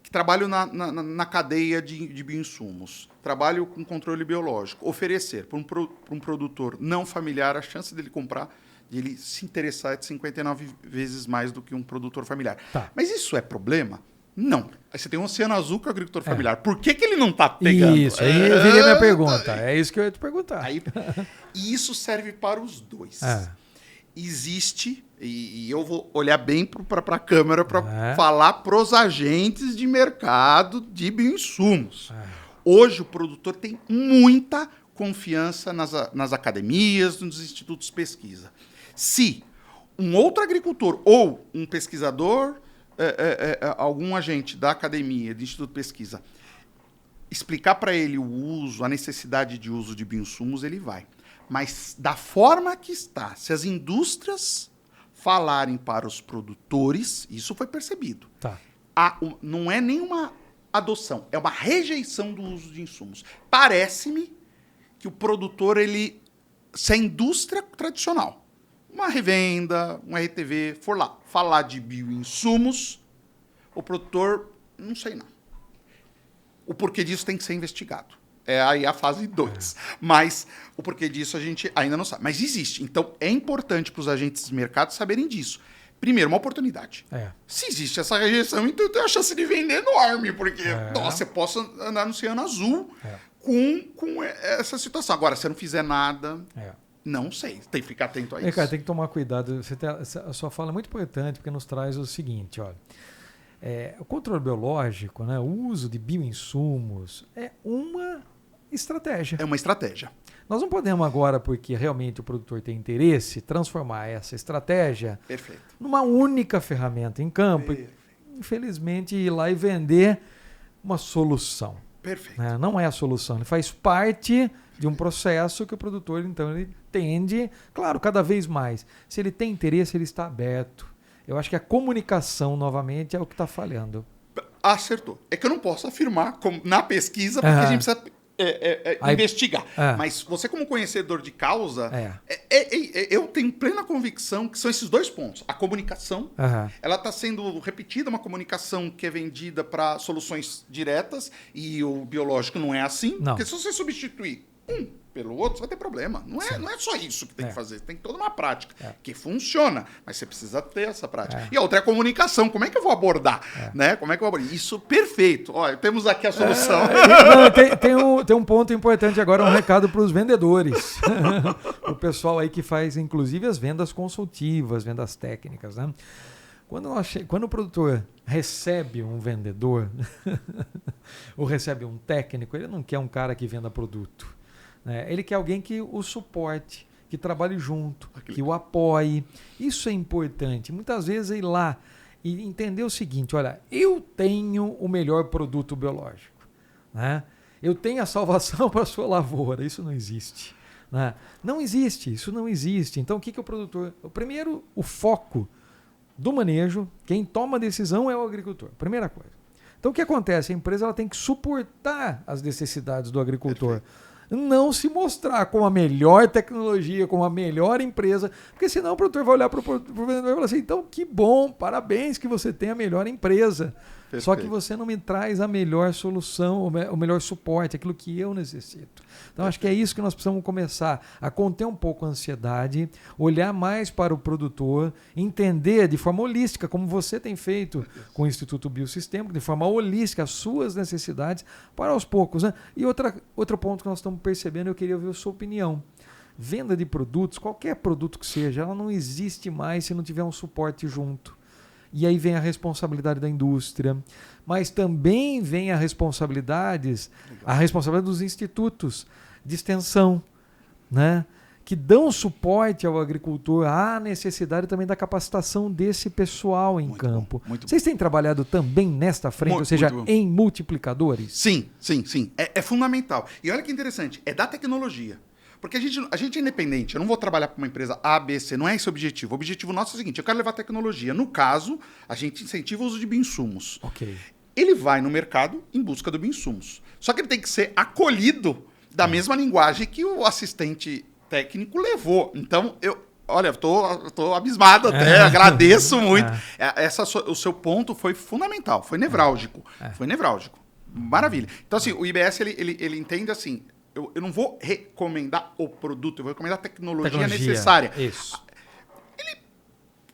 que trabalham na cadeia de bioinsumos, trabalham com controle biológico, oferecer para um produtor não familiar a chance dele comprar, de ele se interessar é de 59 vezes mais do que um produtor familiar. Tá. Mas isso é problema? Não. Aí você tem um Oceano Azul com o agricultor familiar. Por que ele não está pegando? Isso, aí viria minha pergunta. É isso que eu ia te perguntar. E isso serve para os dois. Existe, e eu vou olhar bem para a câmera para falar para os agentes de mercado de bioinsumos. Hoje o produtor tem muita confiança nas academias, nos institutos de pesquisa. Se um outro agricultor ou um pesquisador, algum agente da academia, do instituto de pesquisa, explicar para ele o uso, a necessidade de uso de bioinsumos, ele vai. Mas da forma que está, se as indústrias falarem para os produtores, isso foi percebido. Tá. Não é nenhuma adoção, é uma rejeição do uso de insumos. Parece-me que o produtor, se a indústria tradicional, uma revenda, um RTV, for lá falar de bioinsumos, o produtor, não sei não. O porquê disso tem que ser investigado. É aí a fase 2. Mas o porquê disso a gente ainda não sabe. Mas existe. Então, é importante para os agentes de mercado saberem disso. Primeiro, uma oportunidade. Se existe essa rejeição, então tem a chance de vender enorme, porque, nossa, eu posso andar no Oceano Azul com essa situação. Agora, se eu não fizer nada... Não sei, tem que ficar atento a isso. Cara, tem que tomar cuidado. A sua fala é muito importante, porque nos traz o seguinte, olha. O controle biológico, né, o uso de bioinsumos é uma estratégia. É uma estratégia. Nós não podemos agora, porque realmente o produtor tem interesse, transformar essa estratégia numa única ferramenta em campo. E, infelizmente, ir lá e vender uma solução. Perfeito. Né? Não é a solução, ele faz parte de um processo que o produtor, então, ele tende, claro, cada vez mais. Se ele tem interesse, ele está aberto. Eu acho que a comunicação, novamente, é o que está falhando. Acertou. É que eu não posso afirmar na pesquisa, porque a gente precisa investigar. Mas você, como conhecedor de causa, eu tenho plena convicção que são esses dois pontos. A comunicação, ela está sendo repetida, uma comunicação que é vendida para soluções diretas, e o biológico não é assim. Não. Porque se você substituir um pelo outro, você vai ter problema. Não é só isso que tem que fazer. Tem toda uma prática que funciona, mas você precisa ter essa prática. E a outra é a comunicação. Como é que eu vou abordar? Né? Como é que eu vou abordar? Isso, perfeito. Olha, temos aqui a solução. Tem um ponto importante agora, um recado para os vendedores. O pessoal aí que faz, inclusive, as vendas consultivas, vendas técnicas. Né? Quando o produtor recebe um vendedor ou recebe um técnico, ele não quer um cara que venda produto. Ele quer alguém que o suporte, que trabalhe junto, que o apoie. Isso é importante. Muitas vezes ir lá e entender o seguinte, olha, eu tenho o melhor produto biológico. Né? Eu tenho a salvação para a sua lavoura. Isso não existe. Né? Não existe, isso não existe. Então o que o produtor... Primeiro, o foco do manejo, quem toma a decisão é o agricultor. Primeira coisa. Então o que acontece? A empresa ela tem que suportar as necessidades do agricultor. Perfeito. Não se mostrar com a melhor tecnologia, com a melhor empresa, porque senão o produtor vai olhar para o vendedor e falar assim, então que bom, parabéns que você tem a melhor empresa. Perfeito. Só que você não me traz a melhor solução, o melhor suporte, aquilo que eu necessito. Então acho que é isso que nós precisamos começar, a conter um pouco a ansiedade, olhar mais para o produtor, entender de forma holística, como você tem feito com o Instituto Biosistêmico, de forma holística as suas necessidades, para aos poucos. Né? E outro ponto que nós estamos percebendo, eu queria ouvir a sua opinião. Venda de produtos, qualquer produto que seja, ela não existe mais se não tiver um suporte junto. E aí vem a responsabilidade da indústria, mas também vem a responsabilidade dos institutos de extensão, né? Que dão suporte ao agricultor, à necessidade também da capacitação desse pessoal em campo. Vocês têm trabalhado também nesta frente, ou seja, em multiplicadores? Sim. É fundamental. E olha que interessante, é da tecnologia. Porque a gente é independente, eu não vou trabalhar para uma empresa A, B, C, não é esse o objetivo. O objetivo nosso é o seguinte, eu quero levar tecnologia. No caso, a gente incentiva o uso de bioinsumos. Okay. Ele vai no mercado em busca do bioinsumos. Só que ele tem que ser acolhido da mesma linguagem que o assistente técnico levou. Então, Olha, tô abismado até, agradeço muito. O seu ponto foi fundamental, foi nevrálgico. Foi nevrálgico. Maravilha. Então, assim, o IBS, ele entende assim, eu não vou recomendar o produto, eu vou recomendar a tecnologia necessária. Isso.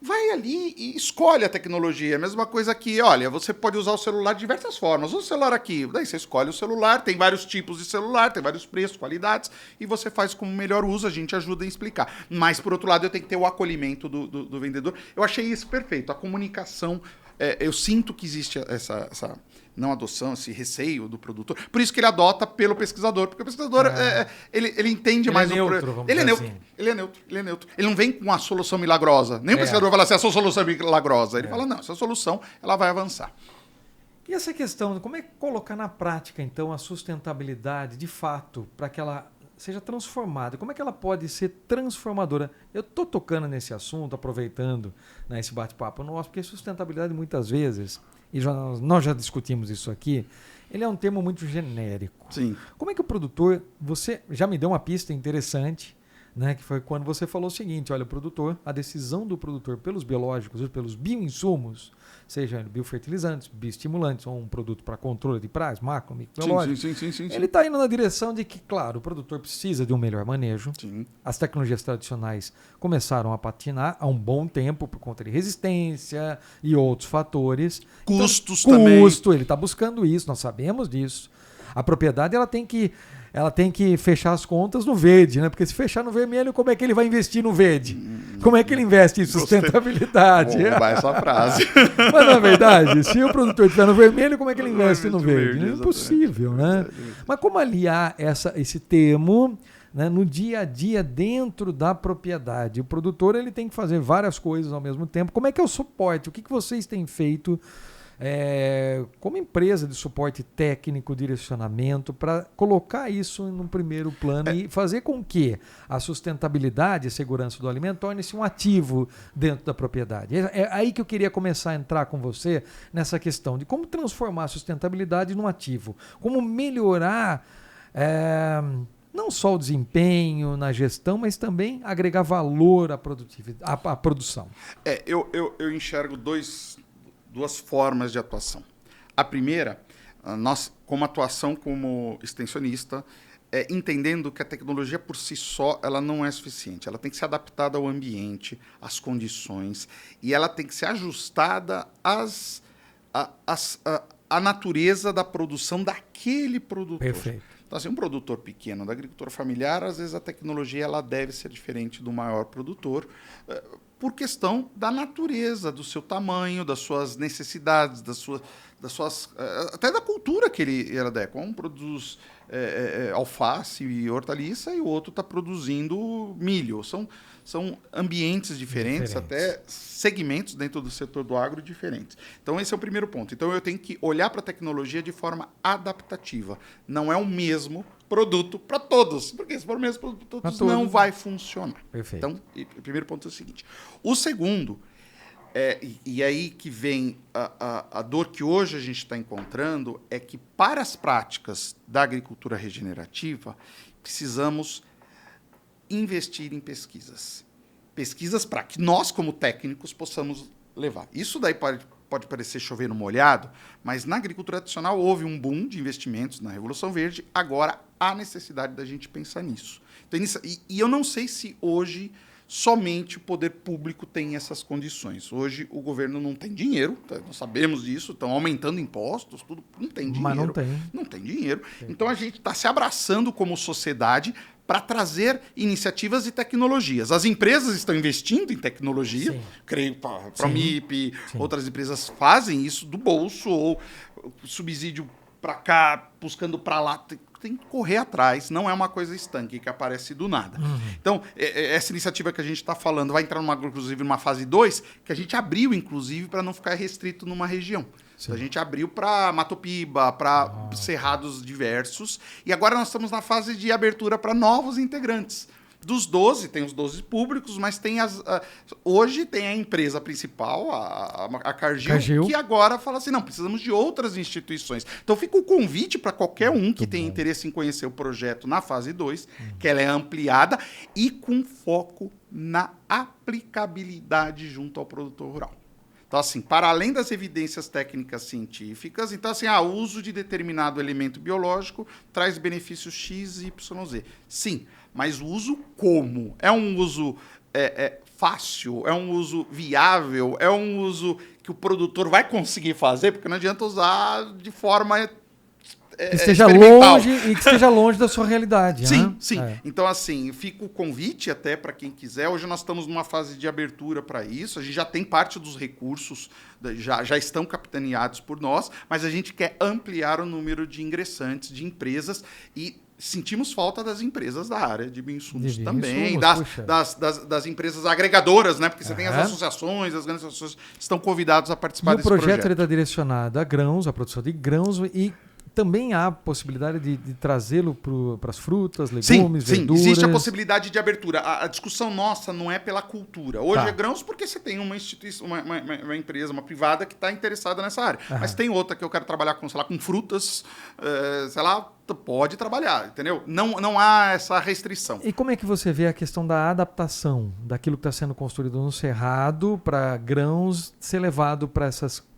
Vai ali e escolhe a tecnologia. A mesma coisa que, olha, você pode usar o celular de diversas formas. Usa o celular aqui, daí você escolhe o celular, tem vários tipos de celular, tem vários preços, qualidades, e você faz como melhor uso, a gente ajuda a explicar. Mas, por outro lado, eu tenho que ter o acolhimento do vendedor. Eu achei isso perfeito. A comunicação, eu sinto que existe essa não adoção, esse receio do produtor. Por isso que ele adota pelo pesquisador, porque o pesquisador ele entende mais neutro, ele é neutro. Ele não vem com uma solução milagrosa. Nem o pesquisador fala assim, essa solução é milagrosa. Ele fala, não, essa solução ela vai avançar. E essa questão, como é que colocar na prática, então, a sustentabilidade, de fato, para que ela seja transformada? Como é que ela pode ser transformadora? Eu estou tocando nesse assunto, aproveitando, né, esse bate-papo nosso, porque sustentabilidade, muitas vezes, e nós já discutimos isso aqui, ele é um termo muito genérico. Sim. Como é que o produtor, você já me deu uma pista interessante, né, que foi quando você falou o seguinte, olha, o produtor, a decisão do produtor pelos biológicos, pelos bioinsumos, seja biofertilizantes, bioestimulantes, ou um produto para controle de pragas, macro, microbiológico, sim. ele está indo na direção de que, claro, o produtor precisa de um melhor manejo. Sim. As tecnologias tradicionais começaram a patinar há um bom tempo por conta de resistência e outros fatores. Custos então, também. Ele está buscando isso, nós sabemos disso. A propriedade ela tem que fechar as contas no verde, né? Porque se fechar no vermelho, como é que ele vai investir no verde? Como é que ele investe em sustentabilidade? Vou roubar essa frase. Mas na verdade, se o produtor estiver no vermelho, como é que ele investe no verde? É impossível, né? Mas como aliar esse termo, né, no dia a dia dentro da propriedade? O produtor ele tem que fazer várias coisas ao mesmo tempo. Como é que é o suporte? O que vocês têm feito como empresa de suporte técnico, direcionamento, para colocar isso no primeiro plano e fazer com que a sustentabilidade e a segurança do alimento torne-se um ativo dentro da propriedade? É aí que eu queria começar a entrar com você nessa questão de como transformar a sustentabilidade num ativo, como melhorar não só o desempenho na gestão, mas também agregar valor à produção. Eu enxergo duas formas de atuação. A primeira, nós, como atuação como extensionista, entendendo que a tecnologia por si só ela não é suficiente. Ela tem que ser adaptada ao ambiente, às condições, e ela tem que ser ajustada à natureza da produção daquele produtor. Perfeito. Então, assim, um produtor pequeno da agricultura familiar, às vezes a tecnologia ela deve ser diferente do maior produtor, por questão da natureza, do seu tamanho, das suas necessidades, das suas até da cultura que ele herda. Um produz alface e hortaliça e o outro está produzindo milho. São ambientes diferentes, até segmentos dentro do setor do agro diferentes. Então, esse é o primeiro ponto. Então, eu tenho que olhar para a tecnologia de forma adaptativa. Não é o mesmo produto para todos, porque se for o mesmo produto para todos, não vai funcionar. Perfeito. Então, o primeiro ponto é o seguinte. O segundo, e aí que vem a dor que hoje a gente está encontrando, é que para as práticas da agricultura regenerativa, precisamos investir em pesquisas. Pesquisas para que nós, como técnicos, possamos levar. Isso daí pode parecer chover no molhado, mas na agricultura tradicional houve um boom de investimentos na Revolução Verde, agora há necessidade da gente pensar nisso. Então, e eu não sei se hoje somente o poder público tem essas condições. Hoje o governo não tem dinheiro, nós sabemos disso, estão aumentando impostos, tudo, não tem dinheiro. Mas não tem dinheiro. Então a gente está se abraçando como sociedade para trazer iniciativas e tecnologias. As empresas estão investindo em tecnologia, creio, a MIP, outras empresas fazem isso do bolso, ou subsídio para cá, buscando para lá, tem que correr atrás, não é uma coisa estanque que aparece do nada. Então, essa iniciativa que a gente está falando vai entrar, inclusive, numa fase 2, que a gente abriu, inclusive, para não ficar restrito numa região. Então, a gente abriu para Mato Piba, para cerrados diversos, e agora nós estamos na fase de abertura para novos integrantes. Dos 12, tem os 12 públicos, mas tem hoje tem a empresa principal, a Cargill, que agora fala assim, não, precisamos de outras instituições. Então fica o convite para qualquer um que tenha interesse em conhecer o projeto na fase 2, que ela é ampliada e com foco na aplicabilidade junto ao produtor rural. Então, assim, para além das evidências técnicas científicas, então, assim, o uso de determinado elemento biológico traz benefícios X, Y, Z. Sim, mas o uso como? É um uso fácil? É um uso viável? É um uso que o produtor vai conseguir fazer? Porque não adianta usar de forma que esteja longe e que esteja longe da sua realidade. Sim, né? sim. Então, assim, fica o convite até para quem quiser. Hoje nós estamos numa fase de abertura para isso. A gente já tem parte dos recursos, já estão capitaneados por nós, mas a gente quer ampliar o número de ingressantes, de empresas, e sentimos falta das empresas da área de bioinsumos também, das empresas agregadoras, né? Porque você tem as associações, as grandes associações estão convidados a participar desse projeto. O projeto está direcionado a grãos, a produção de grãos, e também há possibilidade de trazê-lo para as frutas, legumes, verduras? Sim, existe a possibilidade de abertura. A discussão nossa não é pela cultura. Hoje é grãos porque você tem uma instituição, uma empresa, uma privada que está interessada nessa área. Mas tem outra que eu quero trabalhar com, sei lá, com frutas, sei lá, pode trabalhar, entendeu? Não há essa restrição. E como é que você vê a questão da adaptação daquilo que está sendo construído no cerrado para grãos ser levado para essas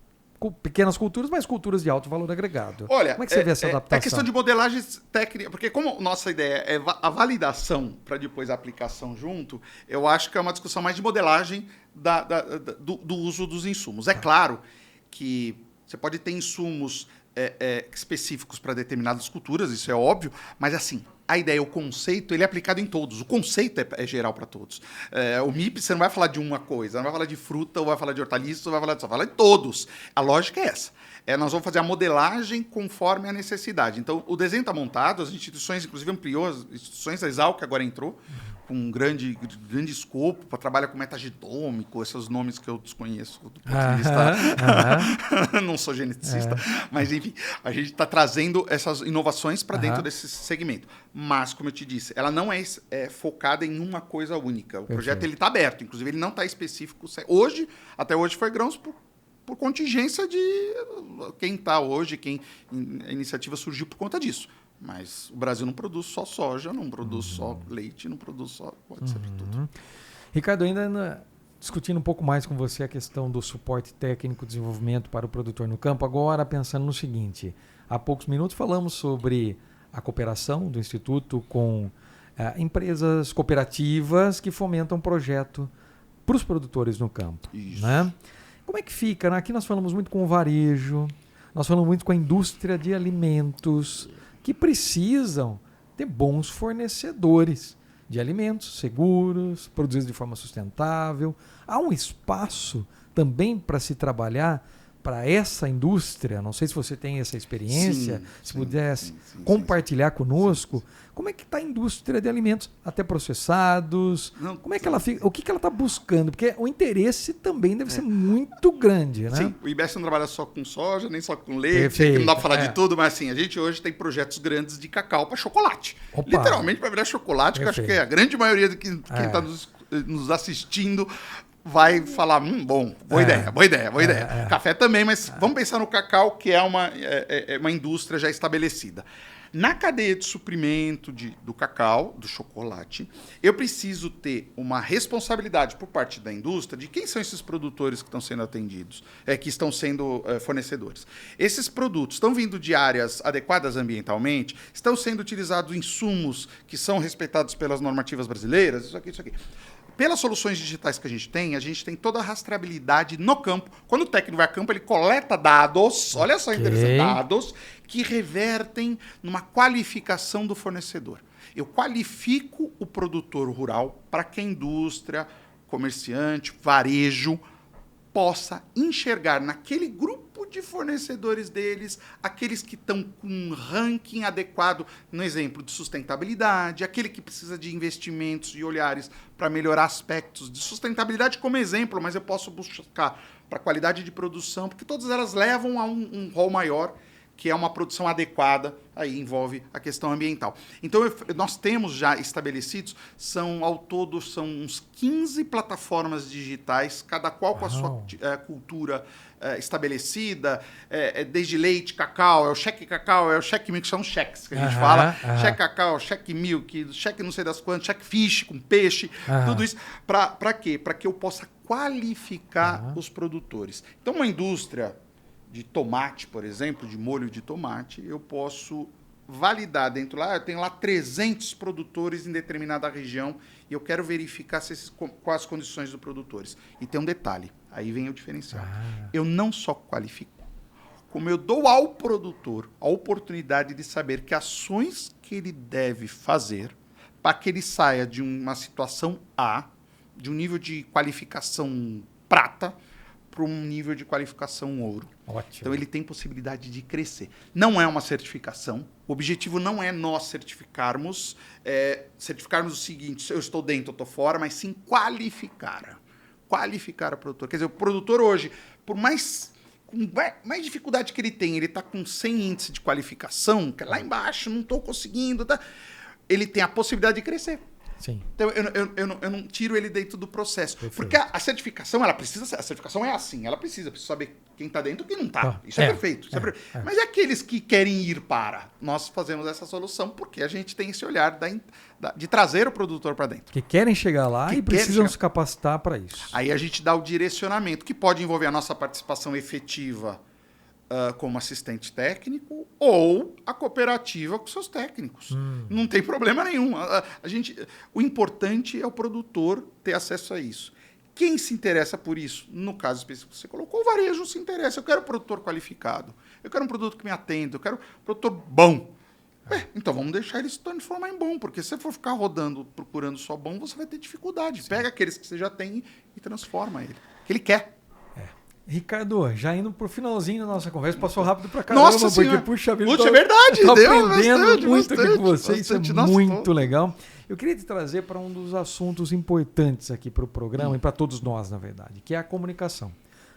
pequenas culturas, mas culturas de alto valor agregado? Olha, como é que você vê essa adaptação? É questão de modelagem técnica, porque como nossa ideia é a validação para depois a aplicação junto, eu acho que é uma discussão mais de modelagem do uso dos insumos. É claro que você pode ter insumos específicos para determinadas culturas, isso é óbvio, mas assim, a ideia, o conceito, ele é aplicado em todos. O conceito é geral para todos. O MIP, você não vai falar de uma coisa, não vai falar de fruta, ou vai falar de hortaliça, ou vai falar de todos. A lógica é essa. Nós vamos fazer a modelagem conforme a necessidade. Então, o desenho está montado, as instituições, inclusive, ampliou, as instituições, a Exalc que agora entrou, com um grande escopo, para trabalhar com metagedômico, esses nomes que eu desconheço do ponto de vista... Não sou geneticista, mas, enfim, a gente está trazendo essas inovações para dentro desse segmento. Mas, como eu te disse, ela não é focada em uma coisa única. O projeto está aberto, inclusive ele não está específico. Até hoje foi grãos por contingência de quem está hoje, a iniciativa surgiu por conta disso. Mas o Brasil não produz só soja, não produz só leite, não produz só... Pode ser para tudo. Ricardo, ainda discutindo um pouco mais com você a questão do suporte técnico, desenvolvimento para o produtor no campo, agora pensando no seguinte, há poucos minutos falamos sobre a cooperação do Instituto com empresas cooperativas que fomentam projeto para os produtores no campo. Isso. Né? Como é que fica? Aqui nós falamos muito com o varejo, nós falamos muito com a indústria de alimentos, que precisam ter bons fornecedores de alimentos seguros, produzidos de forma sustentável. Há um espaço também para se trabalhar para essa indústria. Não sei se você tem essa experiência, se pudesse compartilhar conosco. Como é que está a indústria de alimentos, até processados? Como é que ela fica? O que ela está buscando? Porque o interesse também deve ser muito grande, né? Sim, o IBS não trabalha só com soja, nem só com leite, que não dá para falar de tudo, mas assim, a gente hoje tem projetos grandes de cacau para chocolate. Opa. Literalmente para virar chocolate, que eu acho que a grande maioria de quem está nos assistindo vai falar, boa ideia. Café também, mas vamos pensar no cacau, que é uma indústria já estabelecida. Na cadeia de suprimento do cacau, do chocolate, eu preciso ter uma responsabilidade por parte da indústria de quem são esses produtores que estão sendo atendidos, que estão sendo fornecedores. Esses produtos estão vindo de áreas adequadas ambientalmente, estão sendo utilizados insumos que são respeitados pelas normativas brasileiras, isso aqui. Pelas soluções digitais que a gente tem toda a rastreabilidade no campo. Quando o técnico vai a campo, ele coleta dados, olha só, interessante, dados que revertem numa qualificação do fornecedor. Eu qualifico o produtor rural para que a indústria, comerciante, varejo, possa enxergar naquele grupo de fornecedores deles, aqueles que estão com um ranking adequado, no exemplo de sustentabilidade, aquele que precisa de investimentos e olhares para melhorar aspectos de sustentabilidade como exemplo, mas eu posso buscar para qualidade de produção, porque todas elas levam a um rol maior, que é uma produção adequada, aí envolve a questão ambiental. Então, nós temos já estabelecidos, ao todo, são uns 15 plataformas digitais, cada qual com a sua cultura estabelecida, desde leite, cacau, é o cheque cacau, é o cheque milk, são cheques que a gente fala, cheque cacau, cheque milk, cheque não sei das quantas, cheque fish com peixe, tudo isso. Para quê? Para que eu possa qualificar os produtores. Então, uma indústria de tomate, por exemplo, de molho de tomate, eu posso validar dentro lá, eu tenho lá 300 produtores em determinada região e eu quero verificar quais as condições dos produtores. E tem um detalhe, aí vem o diferencial. Eu não só qualifico, como eu dou ao produtor a oportunidade de saber que ações que ele deve fazer para que ele saia de uma situação A, de um nível de qualificação prata, para um nível de qualificação ouro. Ótimo. Então, ele tem possibilidade de crescer. Não é uma certificação. O objetivo não é nós certificarmos o seguinte, eu estou dentro, eu estou fora, mas sim qualificar. Qualificar o produtor. Quer dizer, o produtor hoje, por mais dificuldade que ele tem, ele está com 100 índice de qualificação, que é lá embaixo, não estou conseguindo, tá? Ele tem a possibilidade de crescer. Sim. Então, eu não tiro ele dentro do processo. Perfeito. Porque a certificação, a certificação é assim, ela precisa saber quem está dentro e quem não está. Isso é perfeito. Mas é aqueles que querem ir para. Nós fazemos essa solução porque a gente tem esse olhar de trazer o produtor para dentro. Que querem chegar lá e precisam se capacitar para isso. Aí a gente dá o direcionamento, que pode envolver a nossa participação efetiva como assistente técnico ou a cooperativa com seus técnicos. Não tem problema nenhum. O importante é o produtor ter acesso a isso. Quem se interessa por isso? No caso específico que você colocou, o varejo se interessa. Eu quero um produtor qualificado. Eu quero um produto que me atenda. Eu quero um produtor bom. Então vamos deixar ele se transformar em bom, porque se você for ficar rodando, procurando só bom, você vai ter dificuldade. Sim. Pega aqueles que você já tem e transforma ele. Que ele quer. Ricardo, já indo pro finalzinho da nossa conversa, passou rápido pra caramba, nossa porque, puxa vida, é verdade, eu tô deu aprendendo muito bastante, aqui com você, isso é nossa, muito legal. Eu queria te trazer para um dos assuntos importantes aqui para o programa e para todos nós, na verdade, que é a comunicação.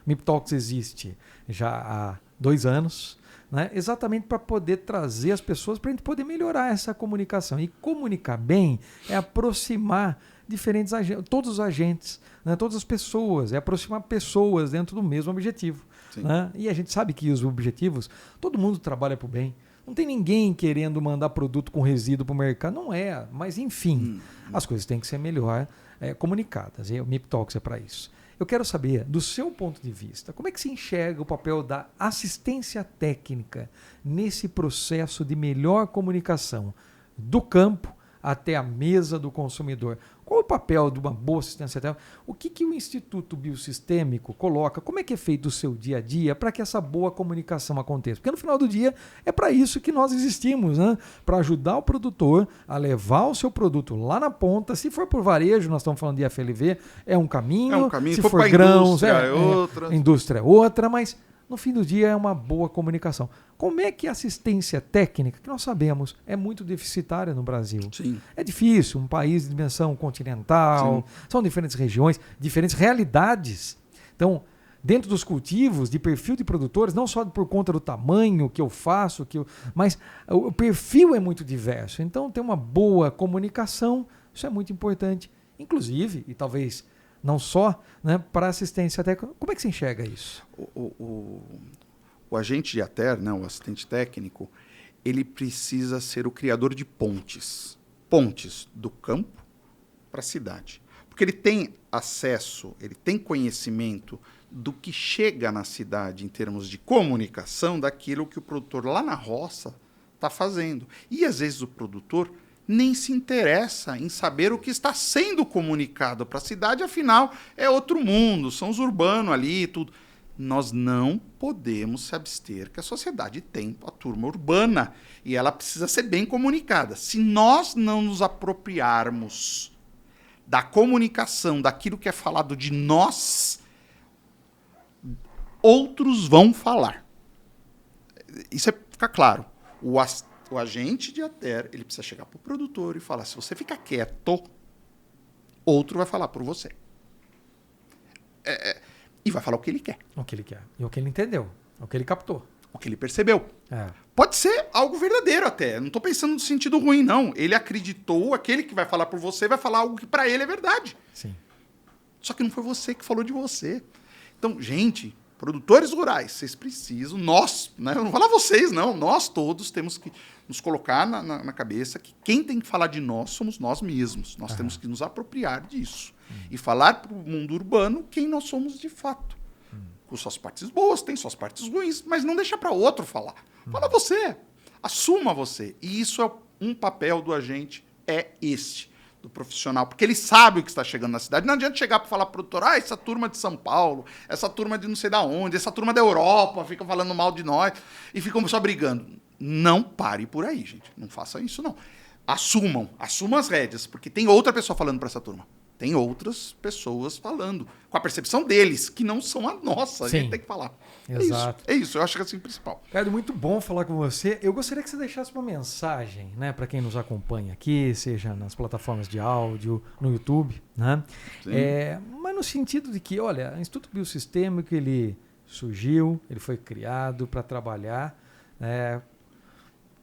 MIP Talks existe já há 2 anos, né? Exatamente para poder trazer as pessoas, para a gente poder melhorar essa comunicação. E comunicar bem é aproximar diferentes todos os agentes, né? Todas as pessoas, é aproximar pessoas dentro do mesmo objetivo. Né? E a gente sabe que os objetivos, todo mundo trabalha para o bem. Não tem ninguém querendo mandar produto com resíduo para o mercado, não é. Mas enfim, as coisas têm que ser melhor comunicadas. E o MIP Talks é para isso. Eu quero saber, do seu ponto de vista, como é que se enxerga o papel da assistência técnica nesse processo de melhor comunicação do campo até a mesa do consumidor? Qual é o papel de uma boa assistência técnica? O que o Instituto Biosistêmico coloca? Como é que é feito o seu dia a dia para que essa boa comunicação aconteça? Porque no final do dia é para isso que nós existimos, né? Para ajudar o produtor a levar o seu produto lá na ponta. Se for por varejo, nós estamos falando de FLV, é um caminho. Se for grãos, outra. A indústria é outra, mas no fim do dia é uma boa comunicação. Como é que a assistência técnica, que nós sabemos, é muito deficitária no Brasil? Sim. É difícil, um país de dimensão continental, são diferentes regiões, diferentes realidades. Então, dentro dos cultivos, de perfil de produtores, não só por conta do tamanho que eu faço, mas o perfil é muito diverso. Então, ter uma boa comunicação, isso é muito importante. Inclusive, e talvez não só, né, para assistência técnica. Como é que você enxerga isso? O agente de ATER, né, o assistente técnico, ele precisa ser o criador de pontes. Pontes do campo para a cidade. Porque ele tem acesso, ele tem conhecimento do que chega na cidade em termos de comunicação daquilo que o produtor lá na roça está fazendo. E, às vezes, o produtor nem se interessa em saber o que está sendo comunicado para a cidade, afinal, é outro mundo, são os urbanos ali, tudo. Nós não podemos se abster que a sociedade tem a turma urbana e ela precisa ser bem comunicada. Se nós não nos apropriarmos da comunicação, daquilo que é falado de nós, outros vão falar. Isso fica claro. O agente de ATER, ele precisa chegar para o produtor e falar, se você ficar quieto, outro vai falar por você. E vai falar o que ele quer. O que ele quer. E o que ele entendeu. O que ele captou. o que ele percebeu. Pode ser algo verdadeiro até. Não estou pensando no sentido ruim, não. Ele acreditou, aquele que vai falar por você vai falar algo que para ele é verdade. Sim. Só que não foi você que falou de você. Então, gente, produtores rurais, vocês precisam, nós, né, eu não vou falar vocês, não, nós todos temos que nos colocar na cabeça que quem tem que falar de nós somos nós mesmos. Nós temos que nos apropriar disso. E falar para o mundo urbano quem nós somos de fato. Com suas partes boas, tem suas partes ruins, mas não deixa para outro falar. Fala você, assuma você. E isso é um papel do agente, é este, do profissional, porque ele sabe o que está chegando na cidade. Não adianta chegar para falar para o produtor, essa turma de São Paulo, essa turma de não sei da onde, essa turma da Europa, fica falando mal de nós e ficam só brigando. Não pare por aí, gente. Não faça isso, não. Assumam as rédeas, porque tem outra pessoa falando para essa turma. Tem outras pessoas falando, com a percepção deles, que não são a nossa. Sim. A gente tem que falar. Exato. É isso, eu acho que é assim o principal. Ricardo, muito bom falar com você. Eu gostaria que você deixasse uma mensagem, né, para quem nos acompanha aqui, seja nas plataformas de áudio, no YouTube, né? Mas no sentido de que, olha, o Instituto Biosistêmico, ele surgiu, ele foi criado para trabalhar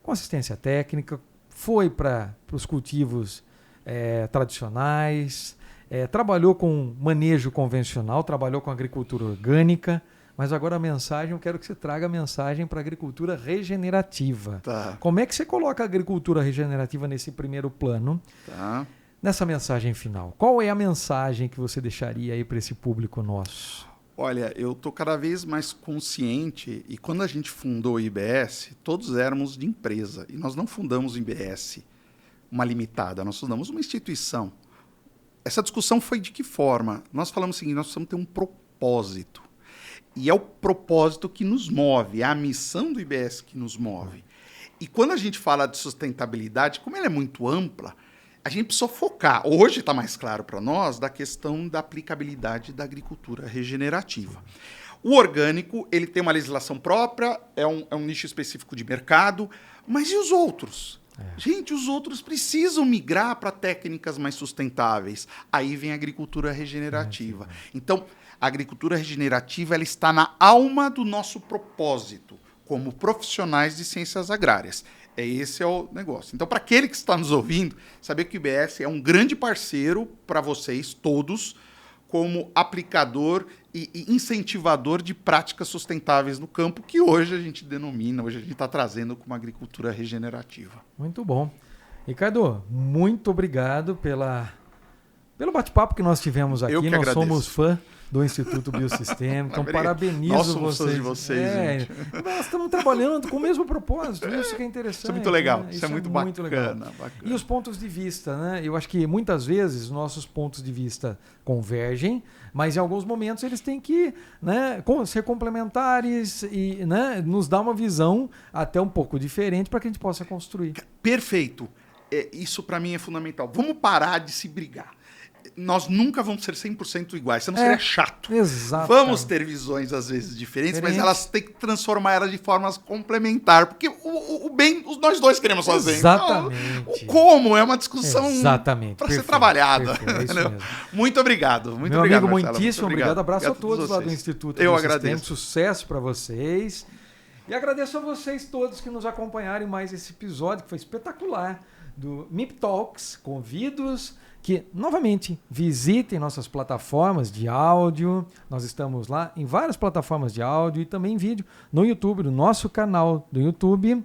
com assistência técnica, foi para os cultivos tradicionais, trabalhou com manejo convencional, trabalhou com agricultura orgânica, mas agora a mensagem, eu quero que você traga a mensagem para a agricultura regenerativa. Tá. Como é que você coloca a agricultura regenerativa nesse primeiro plano? Tá. Nessa mensagem final, qual é a mensagem que você deixaria aí para esse público nosso? Olha, eu estou cada vez mais consciente, e quando a gente fundou o IBS, todos éramos de empresa, e nós não fundamos o IBS uma limitada, nós fundamos uma instituição. Essa discussão foi de que forma? Nós falamos o seguinte, nós precisamos ter um propósito. E é o propósito que nos move, é a missão do IBS que nos move. E quando a gente fala de sustentabilidade, como ela é muito ampla, a gente precisa focar, hoje está mais claro para nós, da questão da aplicabilidade da agricultura regenerativa. O orgânico, ele tem uma legislação própria, é um nicho específico de mercado, mas e os outros? Gente, os outros precisam migrar para técnicas mais sustentáveis. Aí vem a agricultura regenerativa. Então, a agricultura regenerativa ela está na alma do nosso propósito, como profissionais de ciências agrárias. Esse é o negócio. Então, para aquele que está nos ouvindo, saber que o IBS é um grande parceiro para vocês todos, como aplicador e incentivador de práticas sustentáveis no campo, que hoje a gente denomina, hoje a gente está trazendo como agricultura regenerativa. Muito bom. Ricardo, muito obrigado pelo bate-papo que nós tivemos aqui. Eu que nós agradeço. Somos fã do Instituto Biosistêmico. Então, parabenizo nós somos vocês. Fãs de vocês, gente. Nós estamos trabalhando com o mesmo propósito. Isso que é interessante. Isso é muito legal. Né? Isso é muito bacana. E os pontos de vista, né? Eu acho que muitas vezes nossos pontos de vista convergem, mas em alguns momentos eles têm que, né, ser complementares e, né, nos dar uma visão até um pouco diferente para que a gente possa construir. Perfeito. Isso para mim é fundamental. Vamos parar de se brigar. Nós nunca vamos ser 100% iguais, senão seria chato. Exato. Vamos ter visões, às vezes, diferentes, mas elas têm que transformar elas de formas complementares, porque o bem, nós dois queremos fazer. Exatamente. Então, o como é uma discussão para ser trabalhada. Perfeito, é isso mesmo. Muito obrigado. Muito Meu obrigado, amigo, Marcelo. muitíssimo obrigado. Abraço obrigado a todos lá do Instituto Eu Biosistêmico. agradeço. Sucesso para vocês. E agradeço a vocês todos que nos acompanharam em mais esse episódio, que foi espetacular, do MIP Talks. Convidos que, novamente, visitem nossas plataformas de áudio. Nós estamos lá em várias plataformas de áudio e também em vídeo no YouTube, no nosso canal do YouTube.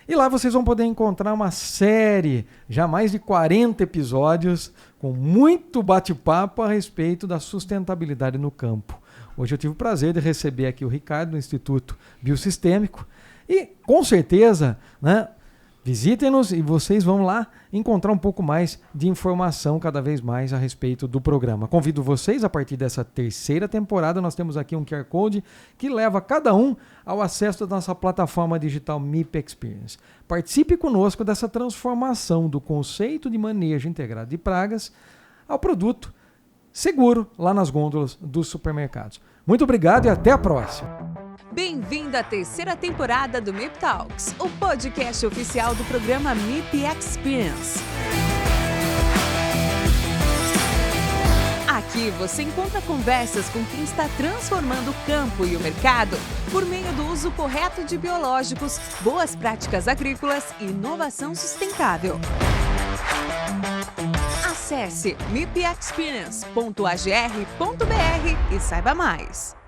E lá vocês vão poder encontrar uma série, já mais de 40 episódios, com muito bate-papo a respeito da sustentabilidade no campo. Hoje eu tive o prazer de receber aqui o Ricardo, do Instituto Biosistêmico. E, com certeza, né, visitem-nos e vocês vão lá encontrar um pouco mais de informação cada vez mais a respeito do programa. Convido vocês, a partir dessa terceira temporada, nós temos aqui um QR Code que leva cada um ao acesso da nossa plataforma digital MIP Experience. Participe conosco dessa transformação do conceito de manejo integrado de pragas ao produto seguro lá nas gôndolas dos supermercados. Muito obrigado e até a próxima! Bem-vindo à terceira temporada do MIP Talks, o podcast oficial do programa MIP Experience. Aqui você encontra conversas com quem está transformando o campo e o mercado por meio do uso correto de biológicos, boas práticas agrícolas e inovação sustentável. Acesse mipexperience.agr.br e saiba mais.